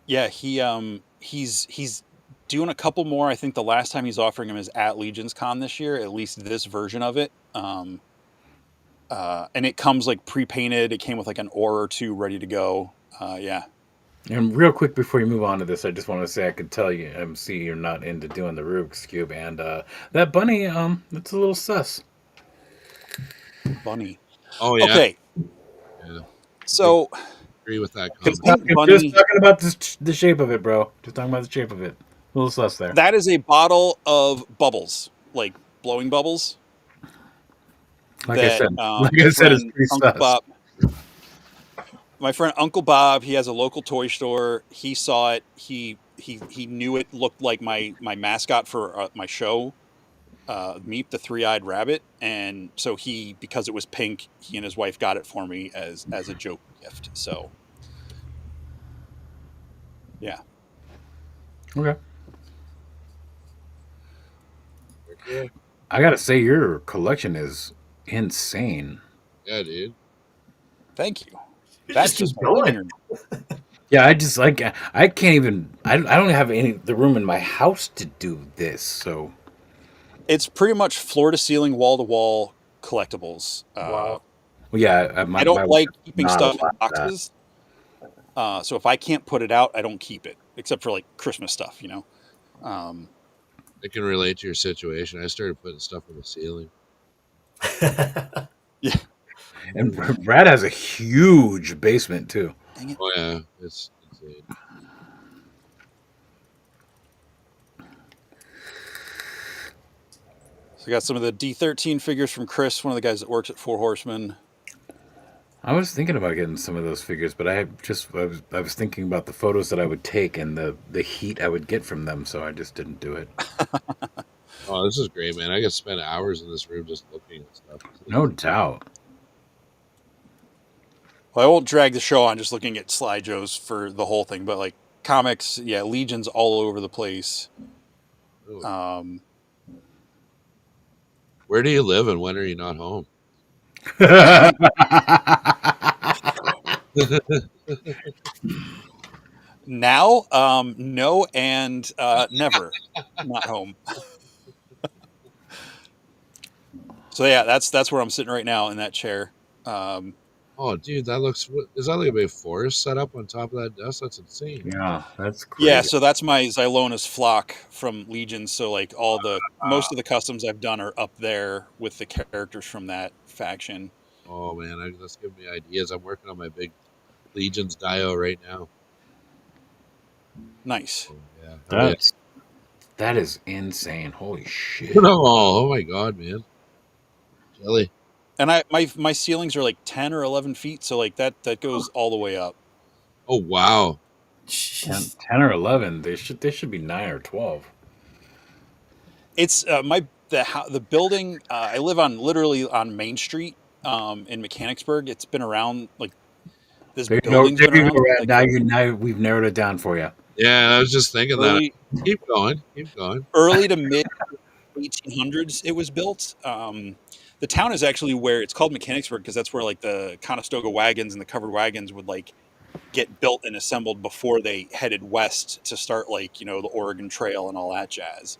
Yeah, he's doing a couple more. I think the last time he's offering them is at Legions Con this year, at least this version of it. And it comes like pre-painted. It came with like an ore or 2 ready to go. Yeah. And real quick before you move on to this, I just want to say I could tell you, see you're not into doing the Rubik's Cube, and that bunny, it's a little sus. Bunny. Oh yeah. Okay. Yeah. So I agree with that Just comment. talking about the shape of it, bro. Just talking about the shape of it. A little sus there. That is a bottle of bubbles, like blowing bubbles. Like I said, it's pretty sus. Bob, my friend Uncle Bob, he has a local toy store. He saw it. He knew it looked like my mascot for my show, Meep the 3-eyed rabbit, and so because it was pink, he and his wife got it for me as a joke gift. So, yeah. Okay. I gotta say, your collection is insane. Yeah, dude. Thank you. That's just going. Yeah, I can't even. I don't have the room in my house to do this. So it's pretty much floor to ceiling, wall to wall collectibles. Wow. Well, yeah, I don't like keeping stuff in boxes. So if I can't put it out, I don't keep it, except for like Christmas stuff, you know. I can relate to your situation. I started putting stuff on the ceiling. Yeah. And Brad has a huge basement too. Dang it. Oh yeah, it's insane. So I got some of the D13 figures from Chris, one of the guys that works at Four Horsemen. I was thinking about getting some of those figures, but I was thinking about the photos that I would take and the heat I would get from them, so I just didn't do it. Oh, this is great, man. I could spend hours in this room just looking at stuff. No doubt. Well, I won't drag the show on just looking at slideshows for the whole thing, but like comics, yeah, Legions all over the place. Really? Where do you live and when are you not home? Now, no, and never not home. So yeah, that's where I'm sitting right now in that chair. Oh, dude, is that like a big forest set up on top of that desk? That's insane. Yeah, that's crazy. Yeah, so that's my Xylona's flock from Legion. So like most of the customs I've done are up there with the characters from that faction. Oh man, that's giving me ideas. I'm working on my big Legions dio right now. Nice. Oh, yeah. That is insane. Holy shit. Oh my god, man. Jelly. And my ceilings are like 10 or 11 feet, so like that goes all the way up. Oh wow. 10 or 11. They should be 9 or 12. It's the building. I live on literally on Main Street in Mechanicsburg. It's been around like this There you go. building's There been you go, around Rad. like Now we've narrowed it down for you. Yeah, I was just thinking that. early Keep going. Keep going. early to mid 1800s. It was built. The town is actually where it's called Mechanicsburg because that's where like the Conestoga wagons and the covered wagons would like get built and assembled before they headed west to start like the Oregon Trail and all that jazz.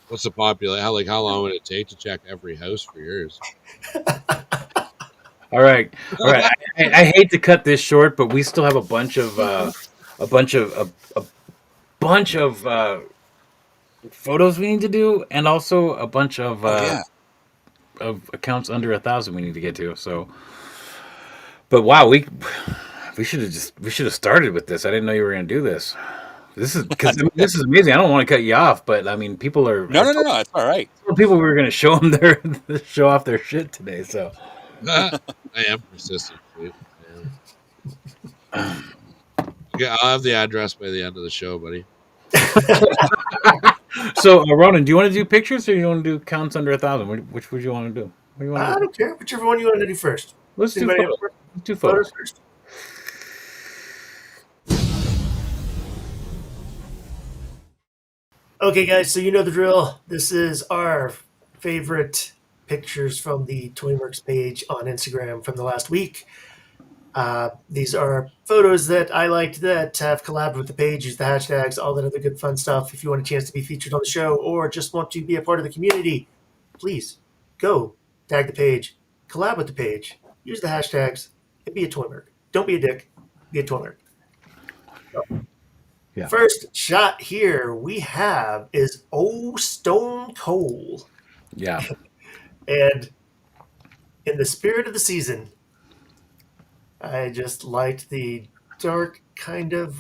What's the population? How long would it take to check every house for yours? All right. I hate to cut this short, but we still have a bunch of photos we need to do, and also a bunch of Yeah. of accounts under 1,000 we need to get to. So, but wow, we should have started with this. I didn't know you were going to do this. This is because this is amazing. I don't want to cut you off, but I mean, people are No. It's all right. people were going to show them show off their shit today. So I am persistent. Dude. I am. Okay, I'll have the address by the end of the show, buddy. So, Ronin, do you want to do pictures or do you want to do counts under 1,000? Which would you want to do? What do you want to I do? don't care. Whichever one you want to do first. Let's do Anybody photos. have Let's do photos photos. first? Okay, guys, so you know the drill. This is our favorite pictures from the ToyMercs page on Instagram from the last week. These are photos that I liked that have collabed with the page, use the hashtags, all that other good fun stuff. If you want a chance to be featured on the show or just want to be a part of the community, please go tag the page, collab with the page, use the hashtags, and be a ToyMerc. Don't be a dick, be a ToyMerc. Yeah. First shot here we have is Old Stone Cold. Yeah. And in the spirit of the season, I just liked the dark kind of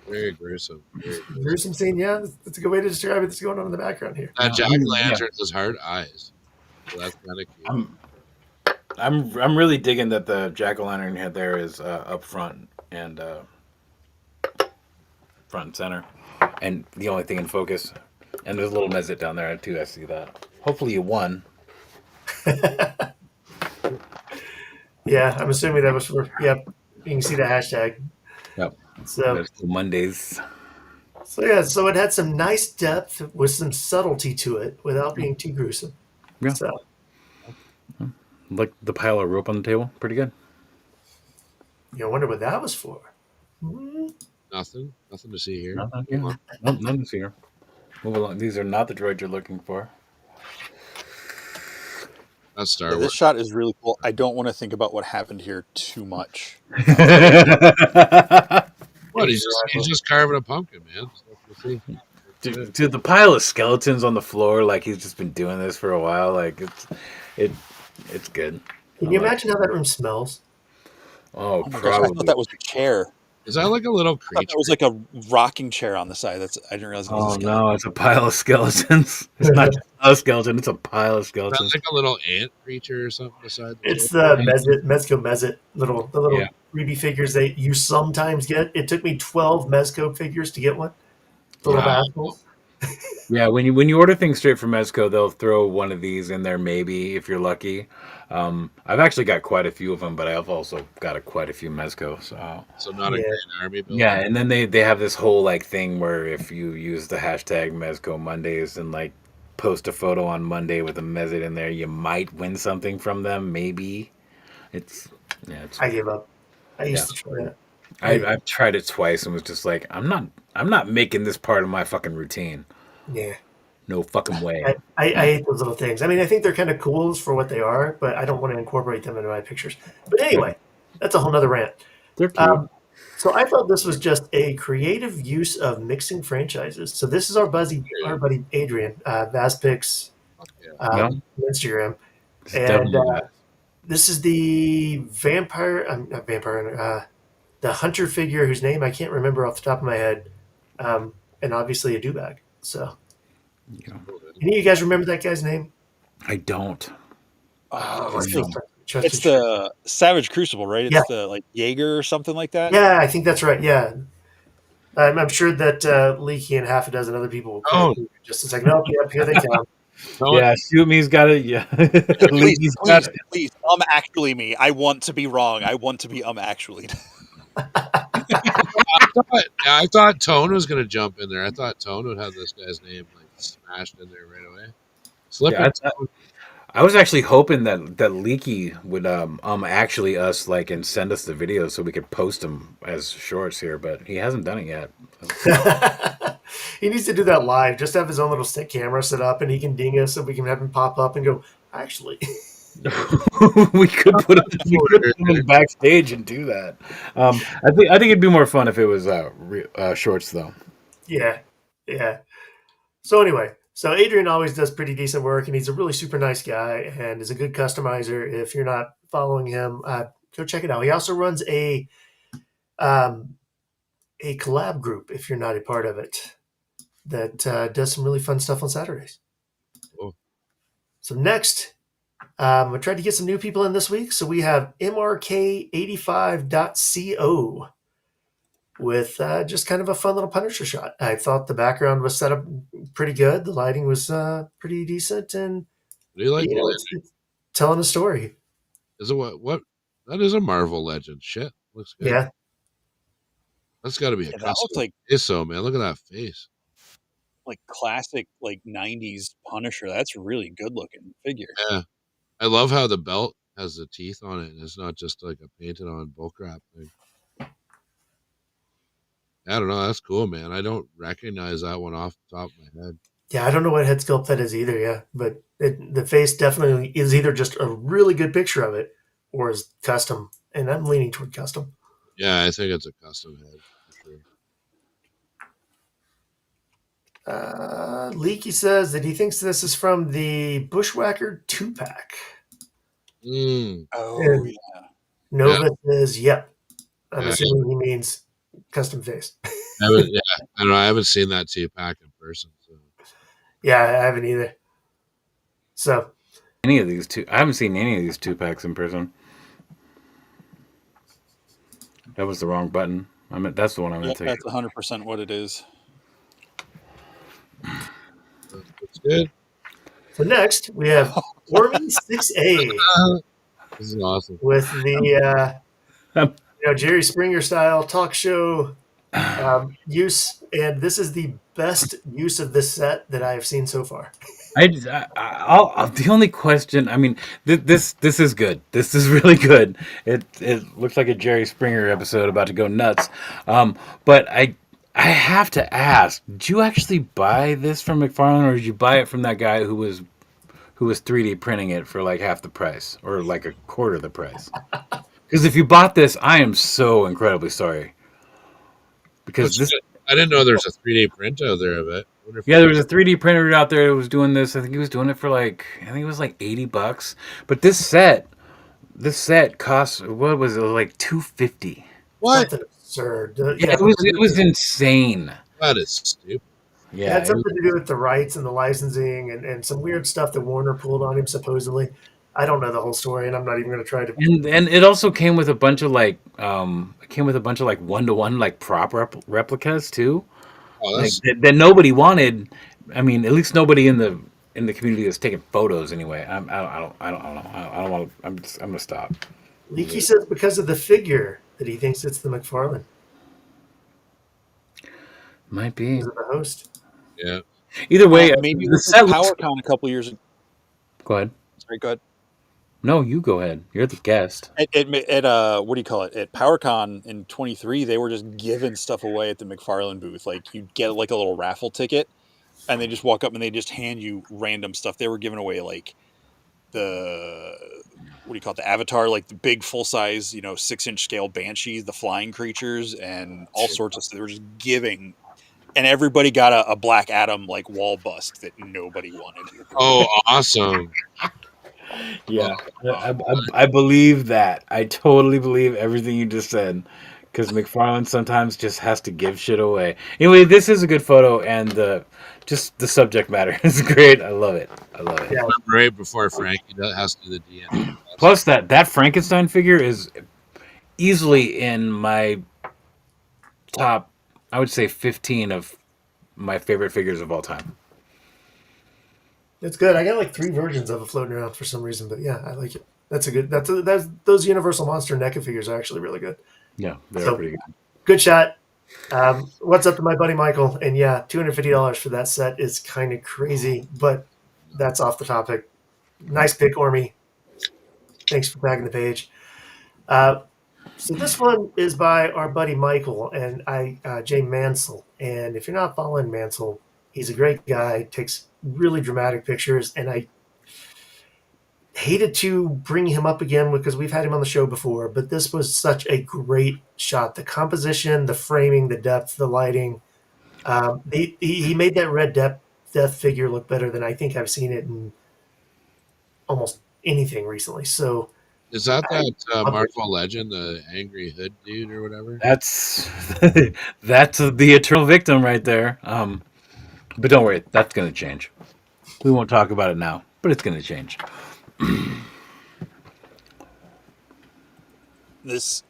Very gruesome. gruesome scene. Yeah, that's a good way to describe it. That's going on in the background here. That jack o' lantern has hard eyes. So that's kind of cute. I'm really digging that the jack-o'-lantern head there is up front and front and center, and the only thing in focus. And there's a little mezit down there too. I see that. Hopefully you won. Yeah, I'm assuming that was for. Yep, you can see the hashtag. Yep. So That's the Mondays. so it had some nice depth with some subtlety to it without being too gruesome. Yeah. So Like the pile of rope on the table. Pretty good. you wonder what that was for. Nothing to see here. Nothing, yeah. Nothing to see here. Move along. These are not the droids you're looking for. That's Star This Wars. shot is really cool. I don't want to think about what happened here too much. What? He's just carving a pumpkin, man. Dude, the pile of skeletons on the floor, like he's just been doing this for a while. Like it's good. Can you imagine how that room smells? Oh, Oh my gosh, I probably. thought that was a chair. Is that like a little I thought creature? that was like a rocking chair on the side. I didn't realize it was Oh a skeleton. no, it's a pile of skeletons. It's not just a skeleton; it's a pile of Is that skeletons. like a little ant creature or something beside the It's door? the Mezco Mezit, the little Yeah. freebie figures that you sometimes get. It took me 12 Mezco figures to get one. Little Wow. assholes. Yeah, when you order things straight from Mezco, they'll throw one of these in there, maybe if you're lucky. I've actually got quite a few of them, but I've also got quite a few Mezco. So not a Yeah. Green Army building. Yeah, and then they have this whole like thing where if you use the hashtag Mezco Mondays and like post a photo on Monday with a Mezit in there, you might win something from them. Maybe it's I gave up. I used to try that. I've tried it twice and was just like, I'm not making this part of my fucking routine. Yeah. No fucking way. I hate those little things. I mean, I think they're kind of cool for what they are, but I don't want to incorporate them into my pictures. But anyway, that's a whole nother rant. They're cute. So I thought this was just a creative use of mixing franchises. So this is our buddy Adrian, Vaspix, Yeah. Instagram. It's and, definitely This is the not vampire, the hunter figure whose name I can't remember off the top of my head, and obviously a dewbag. So, Yeah. any of you guys remember that guy's name? I don't. Oh, What's it's his like name? Trusted It's the Savage Crucible, right? It's Yeah. the like Jaeger or something like that. Yeah, I think that's right. Yeah. I'm sure that Leaky and half a dozen other people will come Oh, in just a second. Oh, yep, here they come. no, Yeah, shoot me's got it. Yeah, Please, Leaky's got please, it. please. Actually me. I want to be wrong. I want to be actually. I thought Tone was gonna jump in there. I thought Tone would have this guy's name like smashed in there right away. Slipper. Yeah, I was actually hoping that Leaky would actually us like and send us the videos so we could post them as shorts here, but he hasn't done it yet. He needs to do that live. Just have his own little stick camera set up, and he can ding us, so we can have him pop up and go. Actually, we could put him backstage and do that. I think it'd be more fun if it was shorts though. yeah. So anyway, so Adrian always does pretty decent work, and he's a really super nice guy and is a good customizer. If you're not following him, go check it out. He also runs a collab group, if you're not a part of it, that does some really fun stuff on Saturdays. Cool. So next, I tried to get some new people in this week. So we have MRK85.co with just kind of a fun little Punisher shot. I thought the background was set up pretty good. The lighting was pretty decent, and Do you like the it's telling a story. Is it what? That is a Marvel Legend. Shit, looks good. Yeah, That's got to be a That custom. looks like ISO, man. Look at that face. classic like '90s Punisher. That's a really good looking figure. Yeah, I love how the belt has the teeth on it, and it's not just like a painted on bulk wrap thing. I don't know. That's cool, man. I don't recognize that one off the top of my head. yeah. I don't know what head sculpt that is either. Yeah, but the face definitely is either just a really good picture of it or is custom, and I'm leaning toward custom. Yeah, I think it's a custom head for sure. Leaky says that he thinks this is from the Bushwhacker 2-pack. Oh And yeah. Nova says, yep. I'm Yeah. assuming he means custom face. I don't know. I haven't seen that 2-pack in person. So. Yeah, I haven't either. So, I haven't seen any of these 2-packs in person. That was the wrong button. That's the one I'm gonna Yep, take. that's 100% what it is. That's good. so next we have Ormy 6A This is awesome. with the Jerry Springer style talk show use, and this is the best use of this set that I have seen so far. The only question, I mean, this is good. This is really good. It looks like a Jerry Springer episode about to go nuts. But I have to ask, did you actually buy this from McFarlane, or did you buy it from that guy who was 3D printing it for like half the price or like a quarter of the price? Because if you bought this, I am so incredibly sorry. Because I didn't know there's a 3D print out there of it. Yeah, there was a 3D printer out there that was doing this. I think he was doing it for I think it was like $80. But this set costs, what was it, like $250? What? Something absurd. Yeah, it was insane. That is stupid. It Yeah, had something to do with the rights and the licensing and some weird stuff that Warner pulled on him supposedly. I don't know the whole story, and I'm not even going to try to. and it also came with a bunch of one-to-one like prop replicas too. Oh, that's That nobody wanted. I mean, at least nobody in the community that's taking photos anyway. I don't know. I don't want to. I'm gonna stop. Leaky says because of the figure that he thinks it's the McFarlane. Might be. Because of the host. yeah. Either way, maybe the set looks. PowerCon a couple years ago. Go ahead. Sorry, go ahead. No, you go ahead. You're the guest. At what do you call it? At PowerCon in 23, they were just giving stuff away at the McFarlane booth. Like you'd get like a little raffle ticket, and they just walk up and they just hand you random stuff. They were giving away like the the Avatar, like the big full size 6-inch scale banshees, the flying creatures, and all sorts of stuff. They were just giving, and everybody got a Black Adam like wall bust that nobody wanted. Oh, awesome. Yeah, I believe that. I totally believe everything you just said. Because McFarlane sometimes just has to give shit away. Anyway, this is a good photo, and the subject matter is great. I love it. Yeah. Right before Frankie has to do the DNA Plus, that Frankenstein figure is easily in my top, I would say 15 of my favorite figures of all time. It's good. I got like 3 versions of it floating around for some reason, but yeah, I like it. That's a good. That's those Universal Monster NECA figures are actually really good. Yeah, they're So pretty good. good shot. What's up to my buddy Michael? And yeah, $250 for that set is kind of crazy, but that's off the topic. Nice pick, Ormy. Thanks for tagging the page. So this one is by our buddy Michael and Jay Mansell. And if you're not following Mansell, he's a great guy. Takes really dramatic pictures, and I hated to bring him up again because we've had him on the show before. But this was such a great shot. The composition, the framing, the depth, the lighting. He made that red death figure look better than I think I've seen it in almost anything recently. So Is that I love it. Marvel Legend, the angry hood dude or whatever? That's that's the eternal victim right there. But don't worry, that's going to change. We won't talk about it now, but it's going to change. This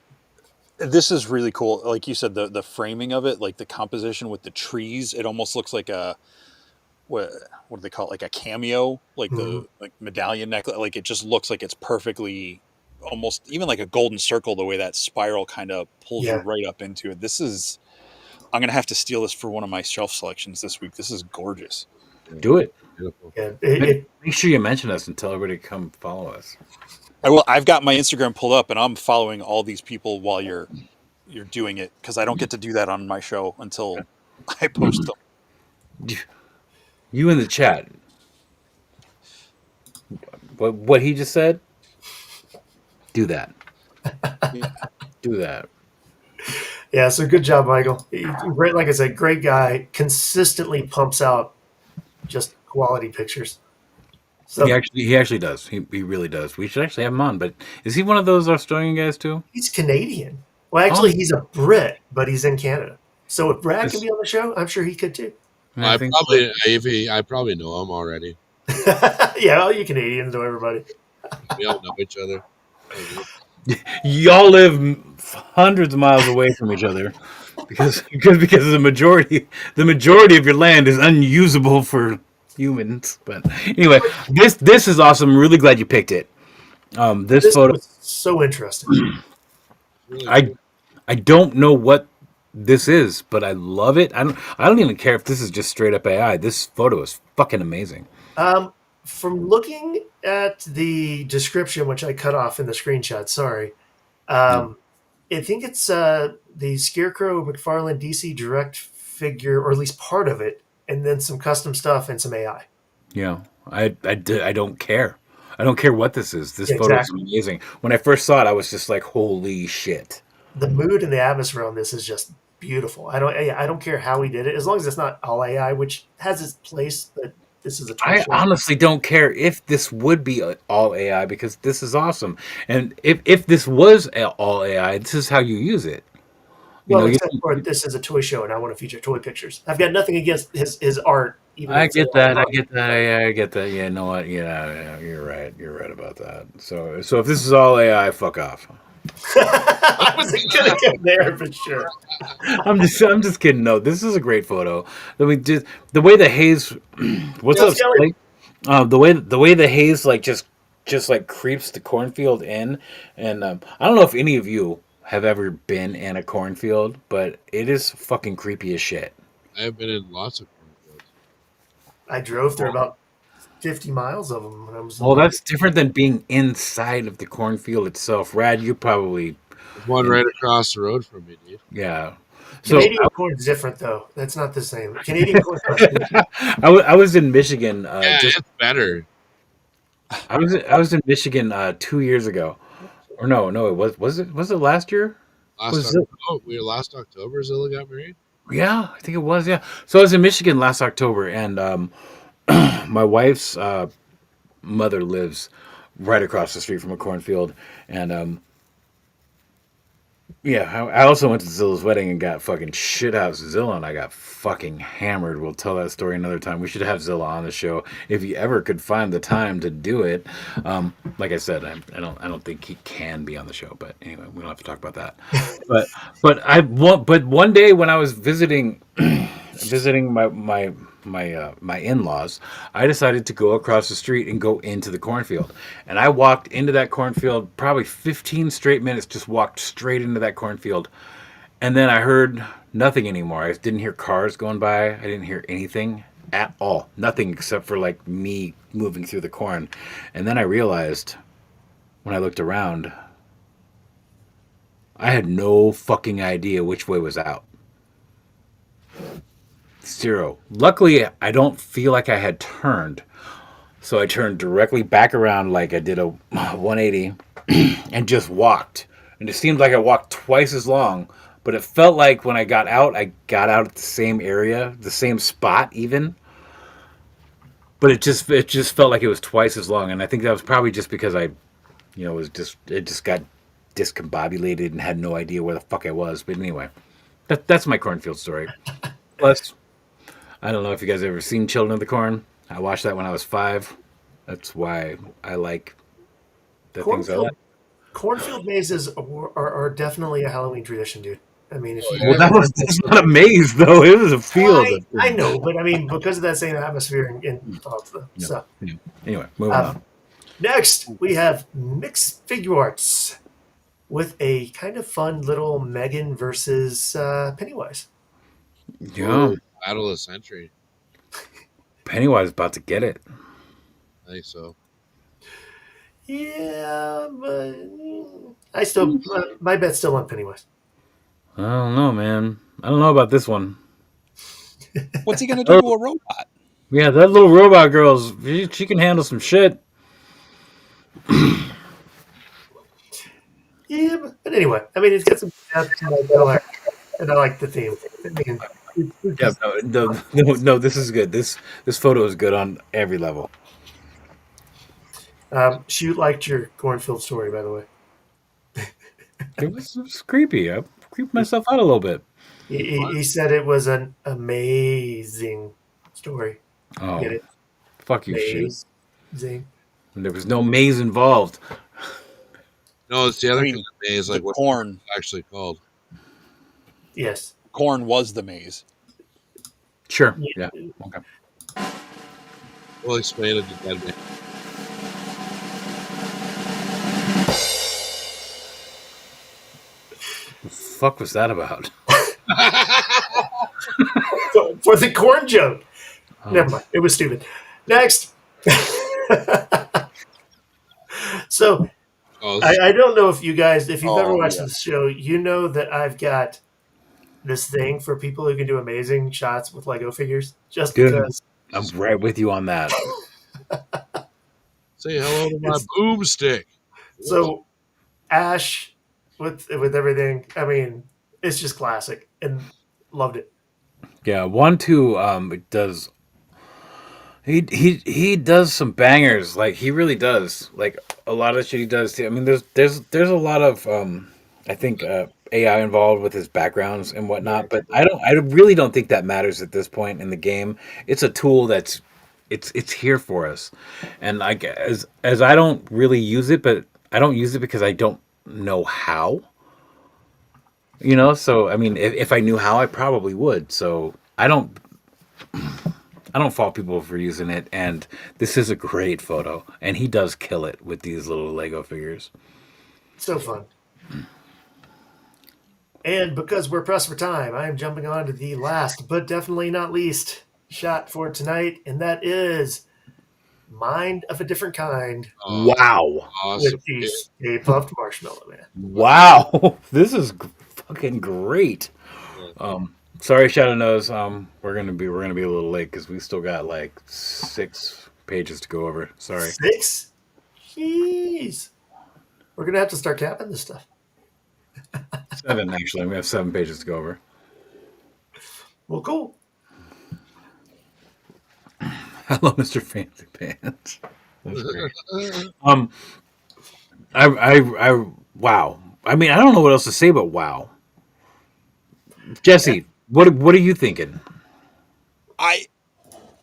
is really cool. Like you said, the framing of it, like the composition with the trees, it almost looks like a what do they call it? Like a cameo, like Mhm. the like medallion necklace. Like it just looks like it's perfectly, almost even like a golden circle. The way that spiral kind of pulls you Yeah. right up into it. This is. I'm gonna have to steal this for one of my shelf selections this week. This is gorgeous. Do it. Beautiful. Yeah. Make sure you mention us and tell everybody to come follow us. I've got my Instagram pulled up and I'm following all these people while you're doing it because I don't get to do that on my show until I post them. You in the chat. What he just said? Do that. Yeah. Do that. Yeah, so good job, Michael. Great, like I said, great guy. Consistently pumps out just quality pictures. So He actually does. He really does. We should actually have him on. But is he one of those Australian guys too? he's Canadian. Well, actually, Oh. he's a Brit, but he's in Canada. So if Brad can Yes. be on the show, I'm sure he could too. I I think I probably know him already. Yeah, all you Canadians know everybody. We all know each other. y'all live hundreds of miles away from each other because the majority of your land is unusable for humans. But anyway, this is awesome. I'm really glad you picked it. This This photo, was so interesting. Really I cool. I don't know what this is, but I love it. I don't even care if this is just straight up AI. This photo is fucking amazing. From looking at the description, which I cut off in the screenshot, sorry, I think it's the Scarecrow McFarlane DC Direct figure, or at least part of it, and then some custom stuff and some AI. Yeah, I don't care. I don't care what this is. This Yeah, photo is exactly. amazing. When I first saw it, I was just like, "Holy shit!" The mood and the atmosphere on this is just beautiful. I don't care how he did it, as long as it's not all AI, which has its place. But this is a toy I show. honestly don't care if this would be all AI because this is awesome. And if this was all AI, this is how you use it. You Well, know, except for this is a toy show, and I want to feature toy pictures. I've got nothing against his art, even if I it's get AI. that. I get that. Yeah, I get that. Yeah, you know what? Yeah, you're right. You're right about that. So if this is all AI, fuck off. I wasn't gonna go there for sure. I'm just kidding. No, this is a great photo. I mean, just the way the haze. What's Well, up, Skelly, Skelly? The way the haze like just like creeps the cornfield in, and I don't know if any of you have ever been in a cornfield, but it is fucking creepy as shit. I have been in lots of cornfields. I drove through about 50 miles of them when I was. Well, that's different than being inside of the cornfield itself. Rad, you probably There's one right across the road from me, dude. yeah. So Canadian corn's different, though. That's not the same. Canadian corn. I was in Michigan. Yeah, it's better. I was in Michigan 2 years ago, or no, it was it last year? Was it? Last October Zilla got married. Yeah, I think it was. Yeah. So I was in Michigan last October, and my wife's mother lives right across the street from a cornfield, and Yeah, I also went to Zilla's wedding and got fucking shit out of Zilla, and I got fucking hammered. We'll tell that story another time. We should have Zilla on the show if he ever could find the time to do it. Like I said, I don't think he can be on the show, but anyway, we don't have to talk about that. But but one day when I was visiting my in-laws, I decided to go across the street and go into the cornfield. And I walked into that cornfield probably 15 straight minutes, just walked straight into that cornfield. And then I heard nothing anymore. I didn't hear cars going by. I didn't hear anything at all. Nothing except for like me moving through the corn. And then I realized when I looked around, I had no fucking idea which way was out. Zero. Luckily, I don't feel like I had turned. So I turned directly back around like I did a 180 and just walked. And it seemed like I walked twice as long, but it felt like when I got out at the same area, the same spot even. But it just felt like it was twice as long, and I think that was probably just because it just got discombobulated and had no idea where the fuck I was. But anyway, that's my cornfield story. Plus, I don't know if you guys ever seen Children of the Corn. I watched that when I was 5. That's why I like the things I like. Cornfield mazes are definitely a Halloween tradition, dude. I mean, if you Well, that's not a maze though. It was a field. I know, but I mean, because of that same atmosphere and thoughts, though. Yeah. So, Yeah. Anyway, moving on. next we have mixed figure arts with a kind of fun little Megan versus Pennywise. Yeah, Battle of the Century. Pennywise about to get it. I think so. Yeah, but I still my bet's still on Pennywise. I don't know, man. I don't know about this one. What's he gonna do to a robot? Yeah, that little robot girl's she can handle some shit. Yeah, but anyway, I mean, it's got some depth and I like the theme. I mean, Yeah, no, this is good. This photo is good on every level. she liked your cornfield story, by the way. It was creepy. I creeped myself out a little bit. He said it was an amazing story. Oh, Get it? fuck you, shit. Amazing. There was no maze involved. No, it's the other I mean, kind of maze, like what's corn. it actually called? Yes. Corn was the maze. Sure. Yeah. Okay. We'll explain it to Deadman. The fuck was that about? For the corn joke. Oh. Never mind. It was stupid. Next. So I don't know if you guys, if you've ever watched this show, you know that I've got this thing for people who can do amazing shots with Lego figures. Just Dude, because I'm right with you on that. Say hello to my boomstick. So Ash with everything, I mean, it's just classic and loved it. Yeah, 1-2 does he does some bangers, like he really does. Like a lot of the shit he does too. I mean there's a lot of I think AI involved with his backgrounds and whatnot, but I really don't think that matters at this point in the game. It's a tool that's it's here for us. And I as I don't really use it, but I don't use it because I don't know how. You know, so I mean, if I knew how, I probably would. So I don't fault people for using it. And this is a great photo, and he does kill it with these little Lego figures. So fun. And because we're pressed for time, I am jumping on to the last, but definitely not least, shot for tonight, and that is Mind of a Different Kind Wow! Awesome. with the Stay Puft Marshmallow Man. Wow! This is fucking great. Sorry, Shadow Nose. We're gonna be a little late because we still got like 6 pages to go over. Sorry. 6? Jeez. We're going to have to start capping this stuff. 7 actually. We have 7 pages to go over. Well, cool. Hello, Mr. Fancy Pants. That's great. I wow. I mean, I don't know what else to say but wow. Jesse, what are you thinking? I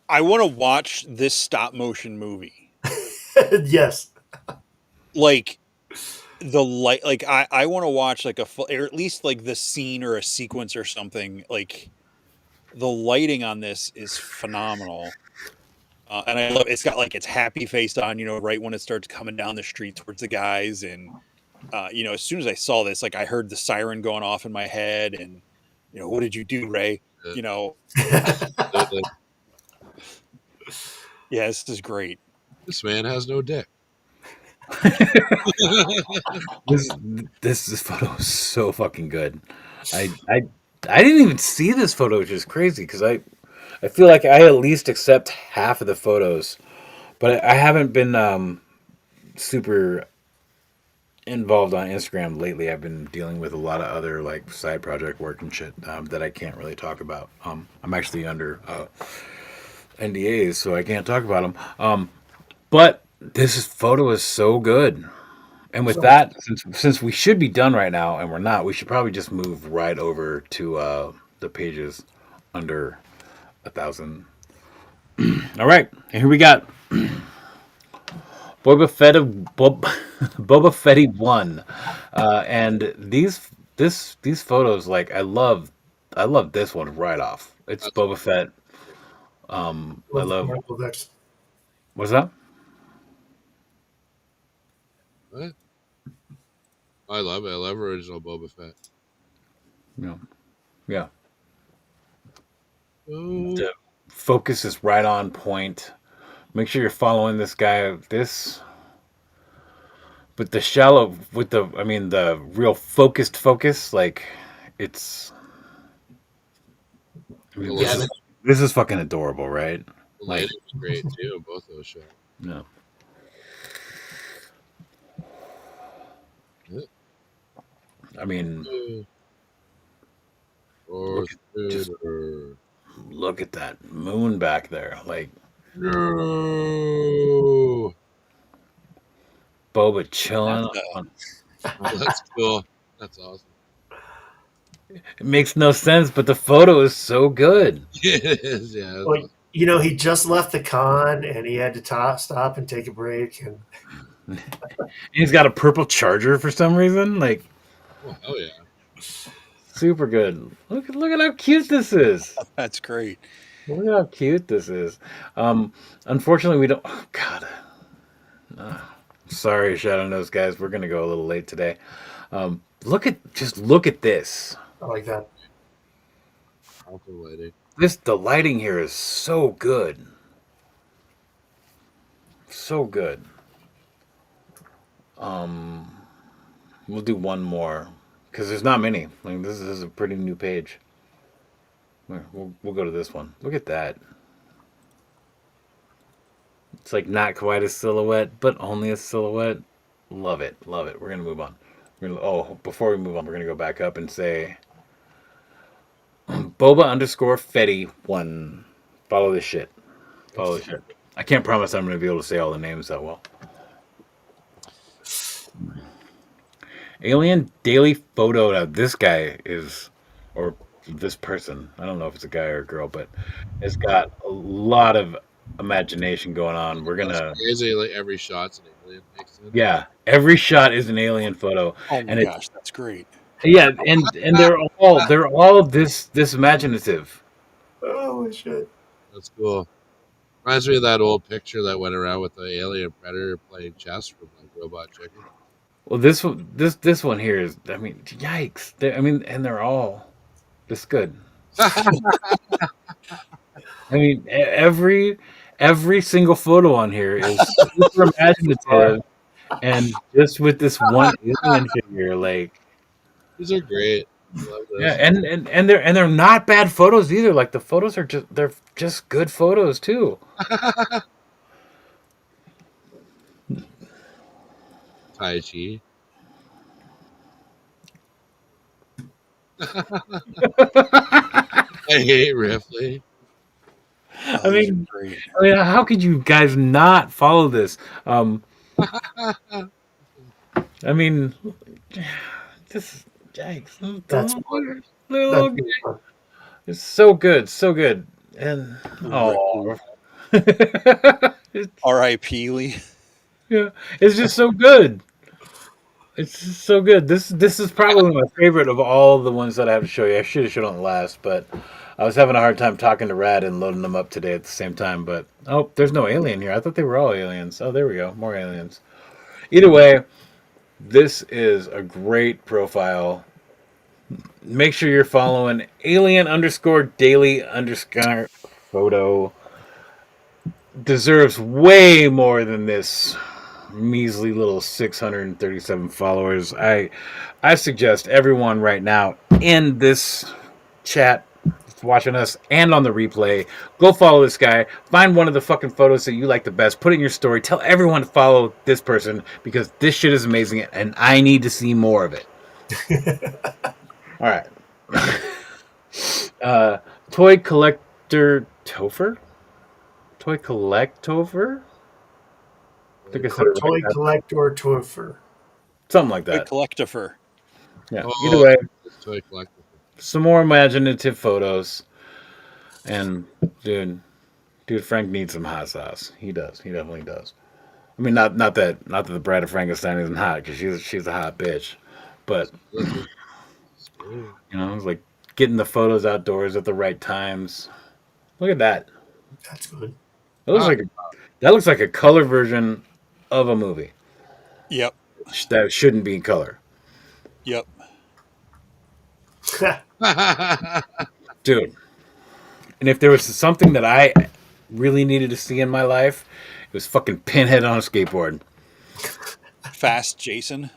I want to watch this stop motion movie. Yes. Like the light, like I want to watch like a full, or at least like the scene or a sequence or something. Like the lighting on this is phenomenal. And I love it's got like its happy face on, right when it starts coming down the street towards the guys. And, as soon as I saw this, like I heard the siren going off in my head and, what did you do, Ray? Yeah. You know, Absolutely. yeah, this is great. This man has no dick. This this photo is so fucking good. I didn't even see this photo, which is crazy because I feel like I at least accept half of the photos, but I haven't been super involved on Instagram lately. I've been dealing with a lot of other like side project work and shit that I can't really talk about. I'm actually under NDAs, so I can't talk about them. But photo is so good. And with that, since we should be done right now, and we're not, we should probably just move right over to the pages under 1,000. All right, and here we got Boba Fett 1, and these photos, like I love this one right off. It's That's Boba Fett. I Love the love Marvel Vex. what's that? what? I love it. I love original Boba Fett. Yeah, yeah. Oh, The focus is right on point. Make sure you're following this guy. But the shallow with the real focused focus, like it's. I the mean, Yeah, lighting, this is fucking adorable, right? the Like, lighting was great too in both those shots. no. Yeah. I mean, Or just Twitter. look at that moon back there. Like No. Boba chilling. That's Oh, that's cool. That's awesome. It makes no sense, but the photo is so good. It is, yeah. That's like awesome. he just left the con and he had to stop and take a break. And He's got a purple charger for some reason. Like Oh, hell yeah. super good. Look at how cute this is. that's great. Look at how cute this is. Unfortunately, we don't. Oh, God. Sorry, Shadow Nose guys. We're gonna go a little late today. Look at this. I like that. Awesome lighting. The lighting here is so good. So good. We'll do one more because there's not many. Like this is a pretty new page. We'll go to this one. Look at that. It's like not quite a silhouette, but only a silhouette. Love it, love it. We're gonna move on. Before we move on, we're gonna go back up and say Boba_Fetty1. Follow this shit. Follow this shit. I can't promise I'm gonna be able to say all the names that well. Alien Daily Photo. Now, this guy is, or this person, I don't know if it's a guy or a girl, but it's got a lot of imagination going on. We're That's gonna, crazy. Like every shot's an alien mixed in. yeah, every shot is an alien photo, Oh my and gosh, that's great. yeah, and they're all this imaginative. Oh shit! That's cool. Reminds me of that old picture that went around with the alien predator playing chess from like Robot Chicken. Well, this one here is, I mean, yikes! And they're all this good. I mean, every single photo on here is super imaginative, and just with this one alien figure, like These are great. I love yeah, this. and they're not bad photos either. Like the photos are they're just good photos too. Tai Chi. I hate Ripley. Oh, I these are mean, great. how could you guys not follow this? I mean, Just yikes. That's fun. Little That's really fun. It's so good, so good. And oh, R.I.P. Lee. yeah, it's just so good. It's just so good. This is probably my favorite of all the ones that I have to show you. I should have shown it last, but I was having a hard time talking to Rad and loading them up today at the same time. But oh, there's no alien here. I thought they were all aliens. Oh, there we go. More aliens. Either way, this is a great profile. Make sure you're following alien underscore daily underscore photo. Deserves way more than this measly little 637 followers. I suggest everyone right now in this chat watching us and on the replay, go follow this guy. Find one of the fucking photos that you like the best. Put it in your story. Tell everyone to follow this person because this shit is amazing and I need to see more of it. All right. Toy Collector Topher? Toy Collectover? I think I said it Toy right. collector Topher. Something like Good that. collectifer. Yeah. Oh, Either way, Toy collector. some more imaginative photos. And dude, Frank needs some hot sauce. He does. He definitely does. I mean, not that the Bride of Frankenstein isn't hot because she's a hot bitch, but Listen. you know, it's like getting the photos outdoors at the right times. Look at that. That's good. That looks like a color version of a movie Yep. that shouldn't be in color, Yep. dude. And if there was something that I really needed to see in my life, it was fucking Pinhead on a skateboard. Fast Jason.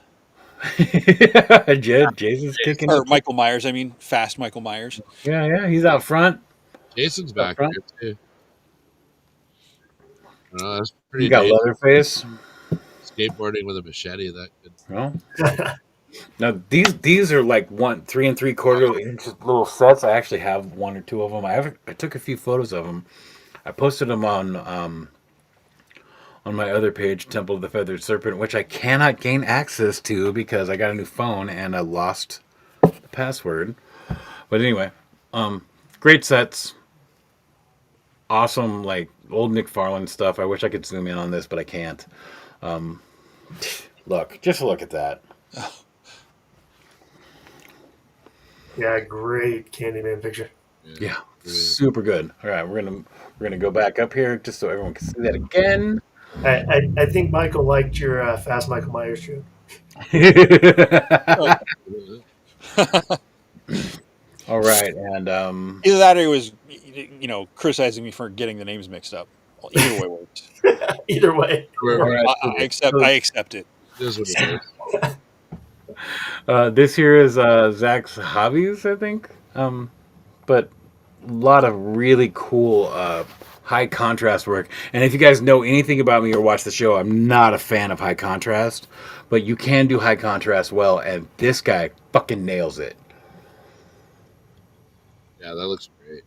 Jason's kicking Or it. Michael Myers, I mean. Fast Michael Myers. Yeah, he's out front. Jason's back front. here too. That's pretty You got neat. Leatherface. Skateboarding with a machete. That could. No. Now these are like 3 3/4 inch little sets. I actually have one or two of them. I took a few photos of them. I posted them on my other page, Temple of the Feathered Serpent, which I cannot gain access to because I got a new phone and I lost the password. But anyway, great sets. Awesome, like old Nick Farland stuff. I wish I could zoom in on this, but I can't. Just look at that. Yeah, great Candyman picture. Yeah, super good. All right, we're gonna go back up here just so everyone can see that again. I think Michael liked your Fast Michael Myers joke. All right, and Either that or he was, criticizing me for getting the names mixed up. Well, either way works. Either way. all right, I accept it. It is what it is. this here is Zach's hobbies, I think. But a lot of really cool high contrast work. And if you guys know anything about me or watch the show, I'm not a fan of high contrast, but you can do high contrast well, and this guy fucking nails it. Yeah, that looks great.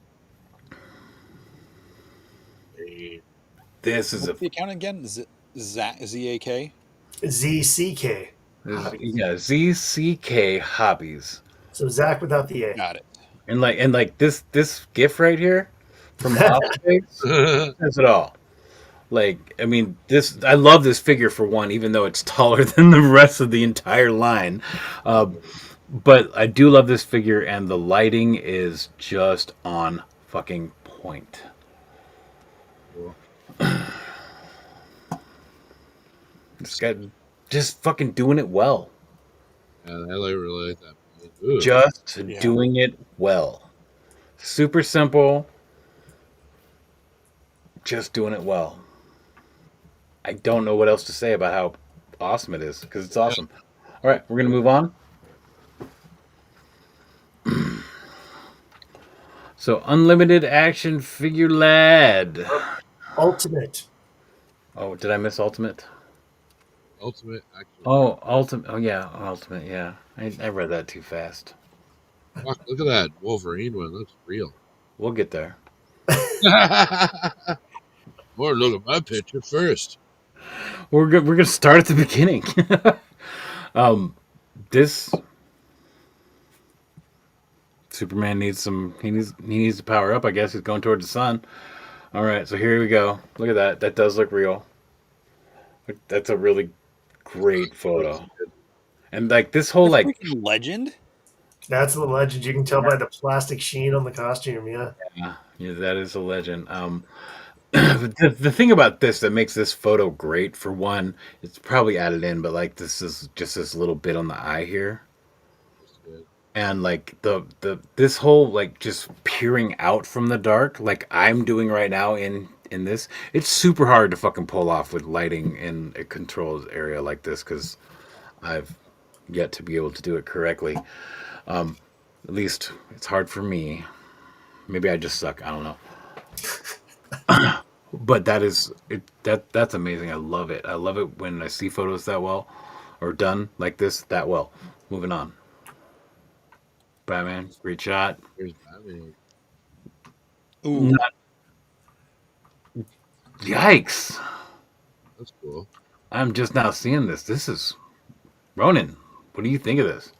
This is What's the account again? ZAK? ZCK. yeah, ZCK Hobbies. So Zach without the A. Got it. And like this GIF right here from Office says it all. Like, I mean, I love this figure for one, even though it's taller than the rest of the entire line. But I do love this figure, and the lighting is just on fucking point. This guy just fucking doing it well. Yeah, I really like that. Ooh. Just doing it well. Super simple. Just doing it well. I don't know what else to say about how awesome it is, because it's awesome. All right, we're going to move on. So, Unlimited Action Figure Lad. Ultimate. Oh, did I miss Ultimate? Ultimate action. Oh, Ultimate. Oh, yeah, Ultimate, yeah. I read that too fast. Fuck, look at that Wolverine one. Looks real. We'll get there. Or look at my picture first. We're going to start at the beginning. This Superman needs some. He needs to power up. I guess he's going toward the sun. All right, so here we go. Look at that. That does look real. That's a really great photo. And like this whole That's like freaking legend. That's the legend. You can tell by the plastic sheen on the costume. Yeah. yeah, that is a legend. The thing about this that makes this photo great, for one, it's probably added in, but like this is just this little bit on the eye here. That's good. And like this whole like just peering out from the dark, like I'm doing right now in this, it's super hard to fucking pull off with lighting in a controlled area like this because I've yet to be able to do it correctly. At least it's hard for me. Maybe I just suck. I don't know. But that is it. That's amazing. I love it. I love it when I see photos that well, or done like this that well. Moving on. Batman, great shot. Here's Batman. Ooh, Not, yikes! That's cool. I'm just now seeing this. This is Ronin. What do you think of this?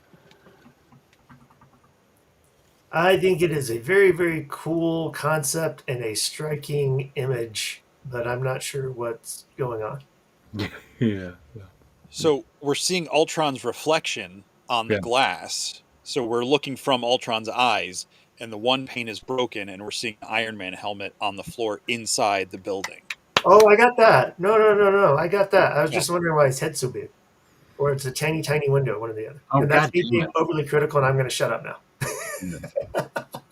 I think it is a very, very cool concept and a striking image, but I'm not sure what's going on. Yeah. so we're seeing Ultron's reflection on the Yeah. glass. So we're looking from Ultron's eyes, and the one pane is broken, and we're seeing Iron Man helmet on the floor inside the building. Oh, I got that. No. I got that. I was Yeah. just wondering why his head's so big. Or it's a tiny, tiny window, one or the other. Oh, And that's God me damn being it. overly critical, and I'm going to shut up now.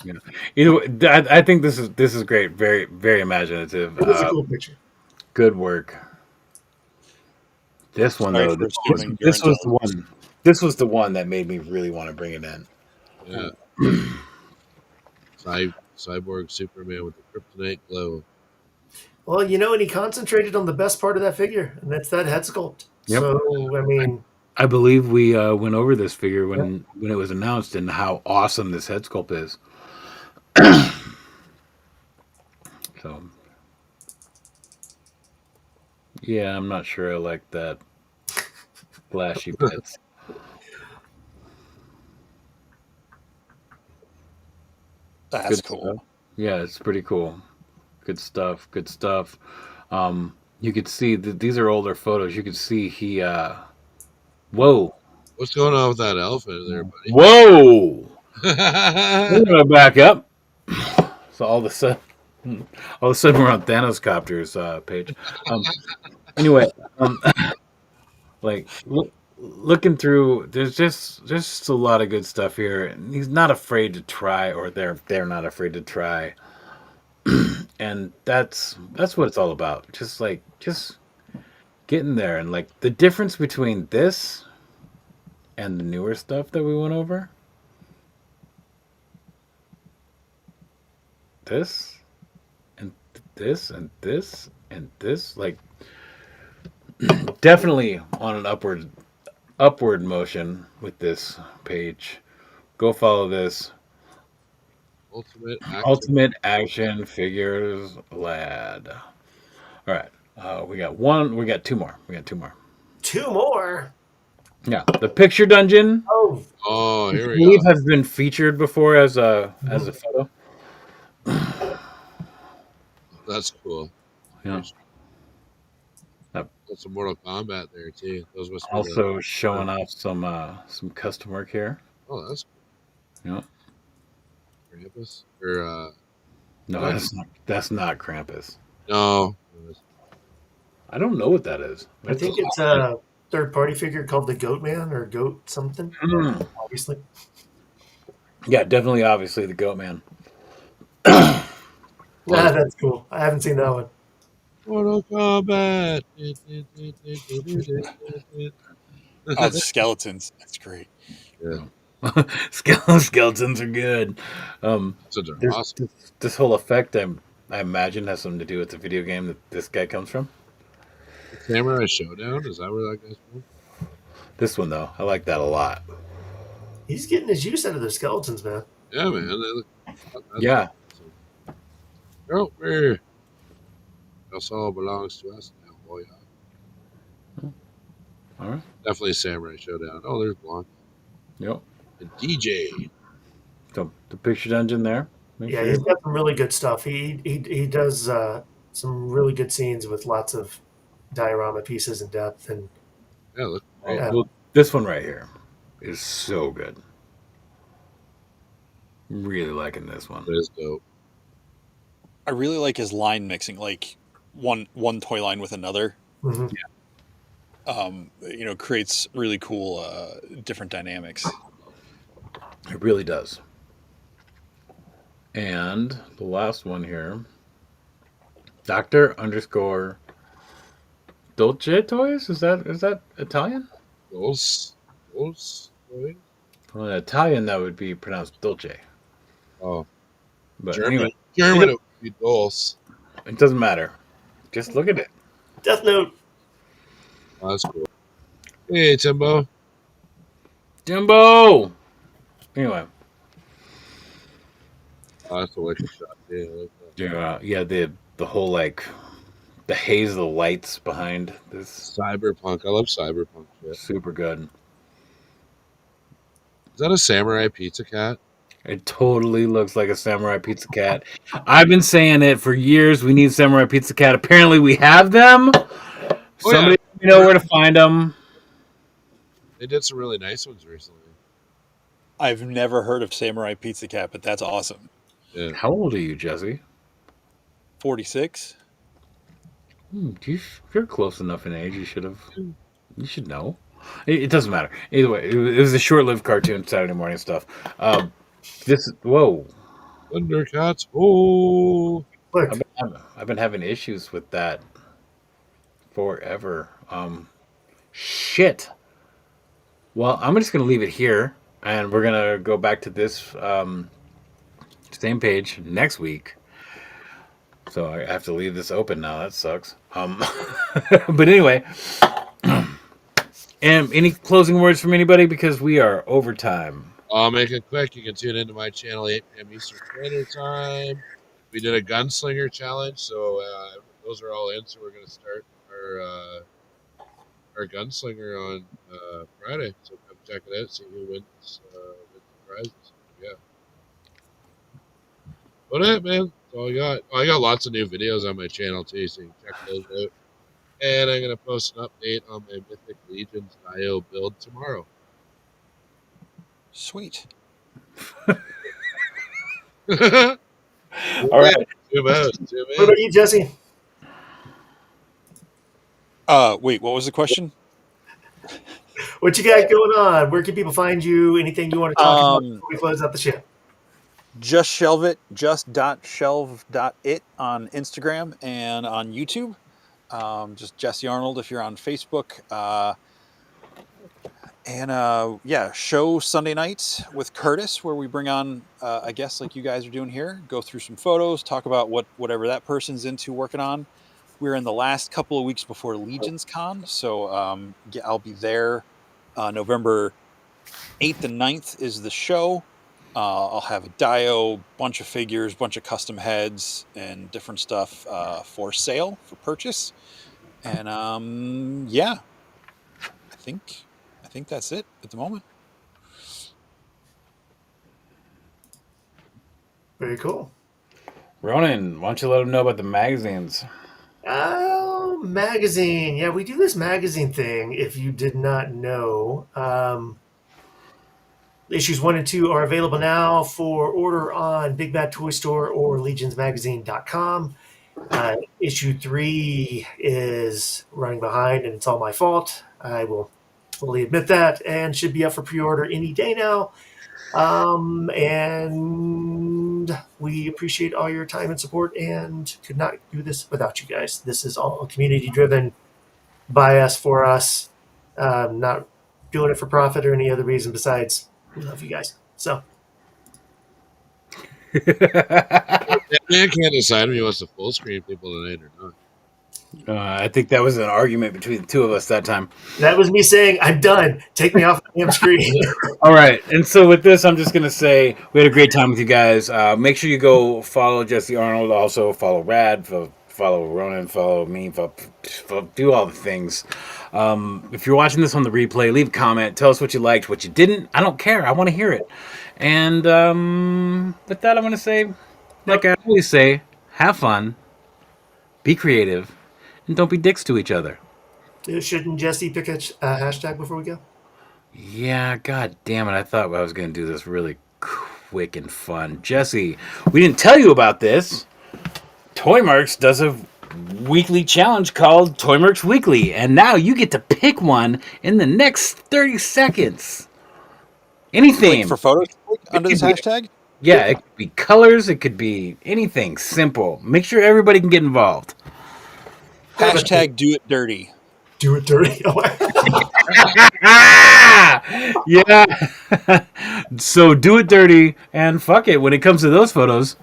Yeah. Either way, I think this is great. Very very imaginative. It is a cool picture. Good work. This one Sorry though, for assuming you're this was the intelligent. one. This was the one that made me really want to bring it in. Yeah. Cyborg Superman with the kryptonite glow. Well, and he concentrated on the best part of that figure, and that's that head sculpt. Yep. So, I mean, I believe we went over this figure yeah. when it was announced and how awesome this head sculpt is. So, yeah, I'm not sure I like that flashy bits. That's Good cool. stuff. Yeah, it's pretty cool. Good stuff. Good stuff. You could see that these are older photos. You could see he. Whoa! What's going on with that elephant there, Whoa! We're buddy? gonna back up. So all of a sudden we're on Thanos Copter's page. Anyway, um, like looking through, there's just a lot of good stuff here. And he's not afraid to try, or they're not afraid to try, and that's what it's all about. Just getting there, and like the difference between this and the newer stuff that we went over. This and this and this and this, like definitely on an upward motion with this page. Go follow this. Ultimate action. Ultimate Action Figures Lad. All right. We got one. We got two more. We got two more. Two more. Yeah. The Picture Dungeon, Oh, Oh, I here we believe, go. has been featured before as a photo. That's cool. Yeah. That's some Mortal Kombat there too. Those must be Also showing off some custom work here. Oh, that's Yeah. Krampus. Or No, What? that's not Krampus. no. I don't know what that is. I think it's a third-party figure called the Goat Man or Goat something. Mm. Obviously. Yeah, definitely, obviously the Goat Man. That's cool. I haven't seen that one. Mortal Kombat. Oh, the skeletons. That's great. Yeah, Skeletons are good. such an There's awesome. this whole effect I imagine has something to do with the video game that this guy comes from. Samurai Showdown. Is that where that guy's from? This one though, I like that a lot. He's getting his use out of the skeletons, man. Yeah, man. They look, that's Yeah. awesome. Oh, where? This all belongs to us now, boy. All right. Definitely Samurai Showdown. Oh, there's Blanc. Yep. And DJ. So the picture dungeon there. Make Yeah, sure he's got some really good stuff. He does some really good scenes with lots of diorama pieces in depth, and Yeah, look great. well, this one right here is so good. Really liking this one. It is dope. I really like his line mixing, like one toy line with another. mhm. Creates really cool different dynamics. It really does. And the last one here, Doctor underscore Dolce Toys. Is that Italian? Those. Right? Well, in Italian that would be pronounced Dolce. Oh, But German. anyway, German, it would be Dulce. it doesn't matter. Just look at it. Death Note. Oh, that's cool. Hey, Timbo. Jimbo. Anyway, Oh, that's a wicked shot. Yeah, I like that. yeah, the whole like the haze of the lights behind this Cyberpunk. I love cyberpunk shit. super good. Is that a samurai pizza cat? It totally looks like a Samurai Pizza Cat. I've been saying it for years. We need Samurai Pizza Cat. Apparently, we have them. Somebody let me know where to find them. They did some really nice ones recently. I've never heard of Samurai Pizza Cat, but that's awesome. Yeah. How old are you, Jesse? 46. If you're close enough in age, you should have. You should know. It doesn't matter. Either way, it was a short-lived cartoon, Saturday morning stuff. Whoa. Thundercats. Oh. Look, I've been having issues with that forever. Shit. Well, I'm just gonna leave it here, and we're gonna go back to this same page next week. So I have to leave this open now. That sucks. But anyway, and any closing words from anybody because we are overtime. I'll make it quick. You can tune into my channel 8 p.m. Eastern Standard Time. We did a gunslinger challenge, so those are all in. So we're going to start our gunslinger on Friday. So come check it out, see who wins the prizes. Yeah. But it, man. That's all I got. Oh, I got lots of new videos on my channel too, so you can check those out. And I'm going to post an update on my Mythic Legions IO build tomorrow. Sweet. All right. Zoom out. what about you, Jesse? Wait, what was the question? What you got going on? Where can people find you? Anything you want to talk about before we close out the show? Just shelve it, just.shelve.it on Instagram and on YouTube. Just Jesse Arnold if you're on Facebook. Show Sunday nights with Curtis where we bring on a guest like you guys are doing here, go through some photos, talk about whatever that person's into working on. We're in the last couple of weeks before Legions Con, so I'll be there. November 8th and 9th is the show. I'll have a Dio, bunch of figures, bunch of custom heads, and different stuff for sale, for purchase. And I think that's it at the moment. Very cool. Ronin, why don't you let them know about the magazines? Oh, magazine. Yeah, we do this magazine thing, if you did not know. Issues 1 and 2 are available now for order on Big Bad Toy Store or legionsmagazine.com. Issue 3 is running behind, and it's all my fault. I will fully admit that, and should be up for pre-order any day now. And we appreciate all your time and support, and could not do this without you guys. This is all community-driven, by us, for us. Not doing it for profit or any other reason besides we love you guys. So That man can't decide if he wants to full screen people tonight or not. I think that was an argument between the two of us that time. that was me saying, I'm done. Take me off the damn screen. All right. And so with this, I'm just going to say we had a great time with you guys. Make sure you go follow Jesse Arnold. Also follow Rad. follow Ronin, follow me, do all the things. If you're watching this on the replay, leave a comment. Tell us what you liked, what you didn't. I don't care. I want to hear it. And with that, I'm going to say, like I always say, have fun, be creative, and don't be dicks to each other. Shouldn't Jesse pick a hashtag before we go? Yeah, god damn it. I thought I was going to do this really quick and fun. Jesse, we didn't tell you about this. ToyMercs does a weekly challenge called ToyMercs Weekly, and now you get to pick one in the next 30 seconds. Anything. Like for photos under this hashtag? Yeah, it could be colors, it could be anything simple. Make sure everybody can get involved. Hashtag do it dirty. Do it dirty. Yeah. So do it dirty and fuck it. When it comes to those photos,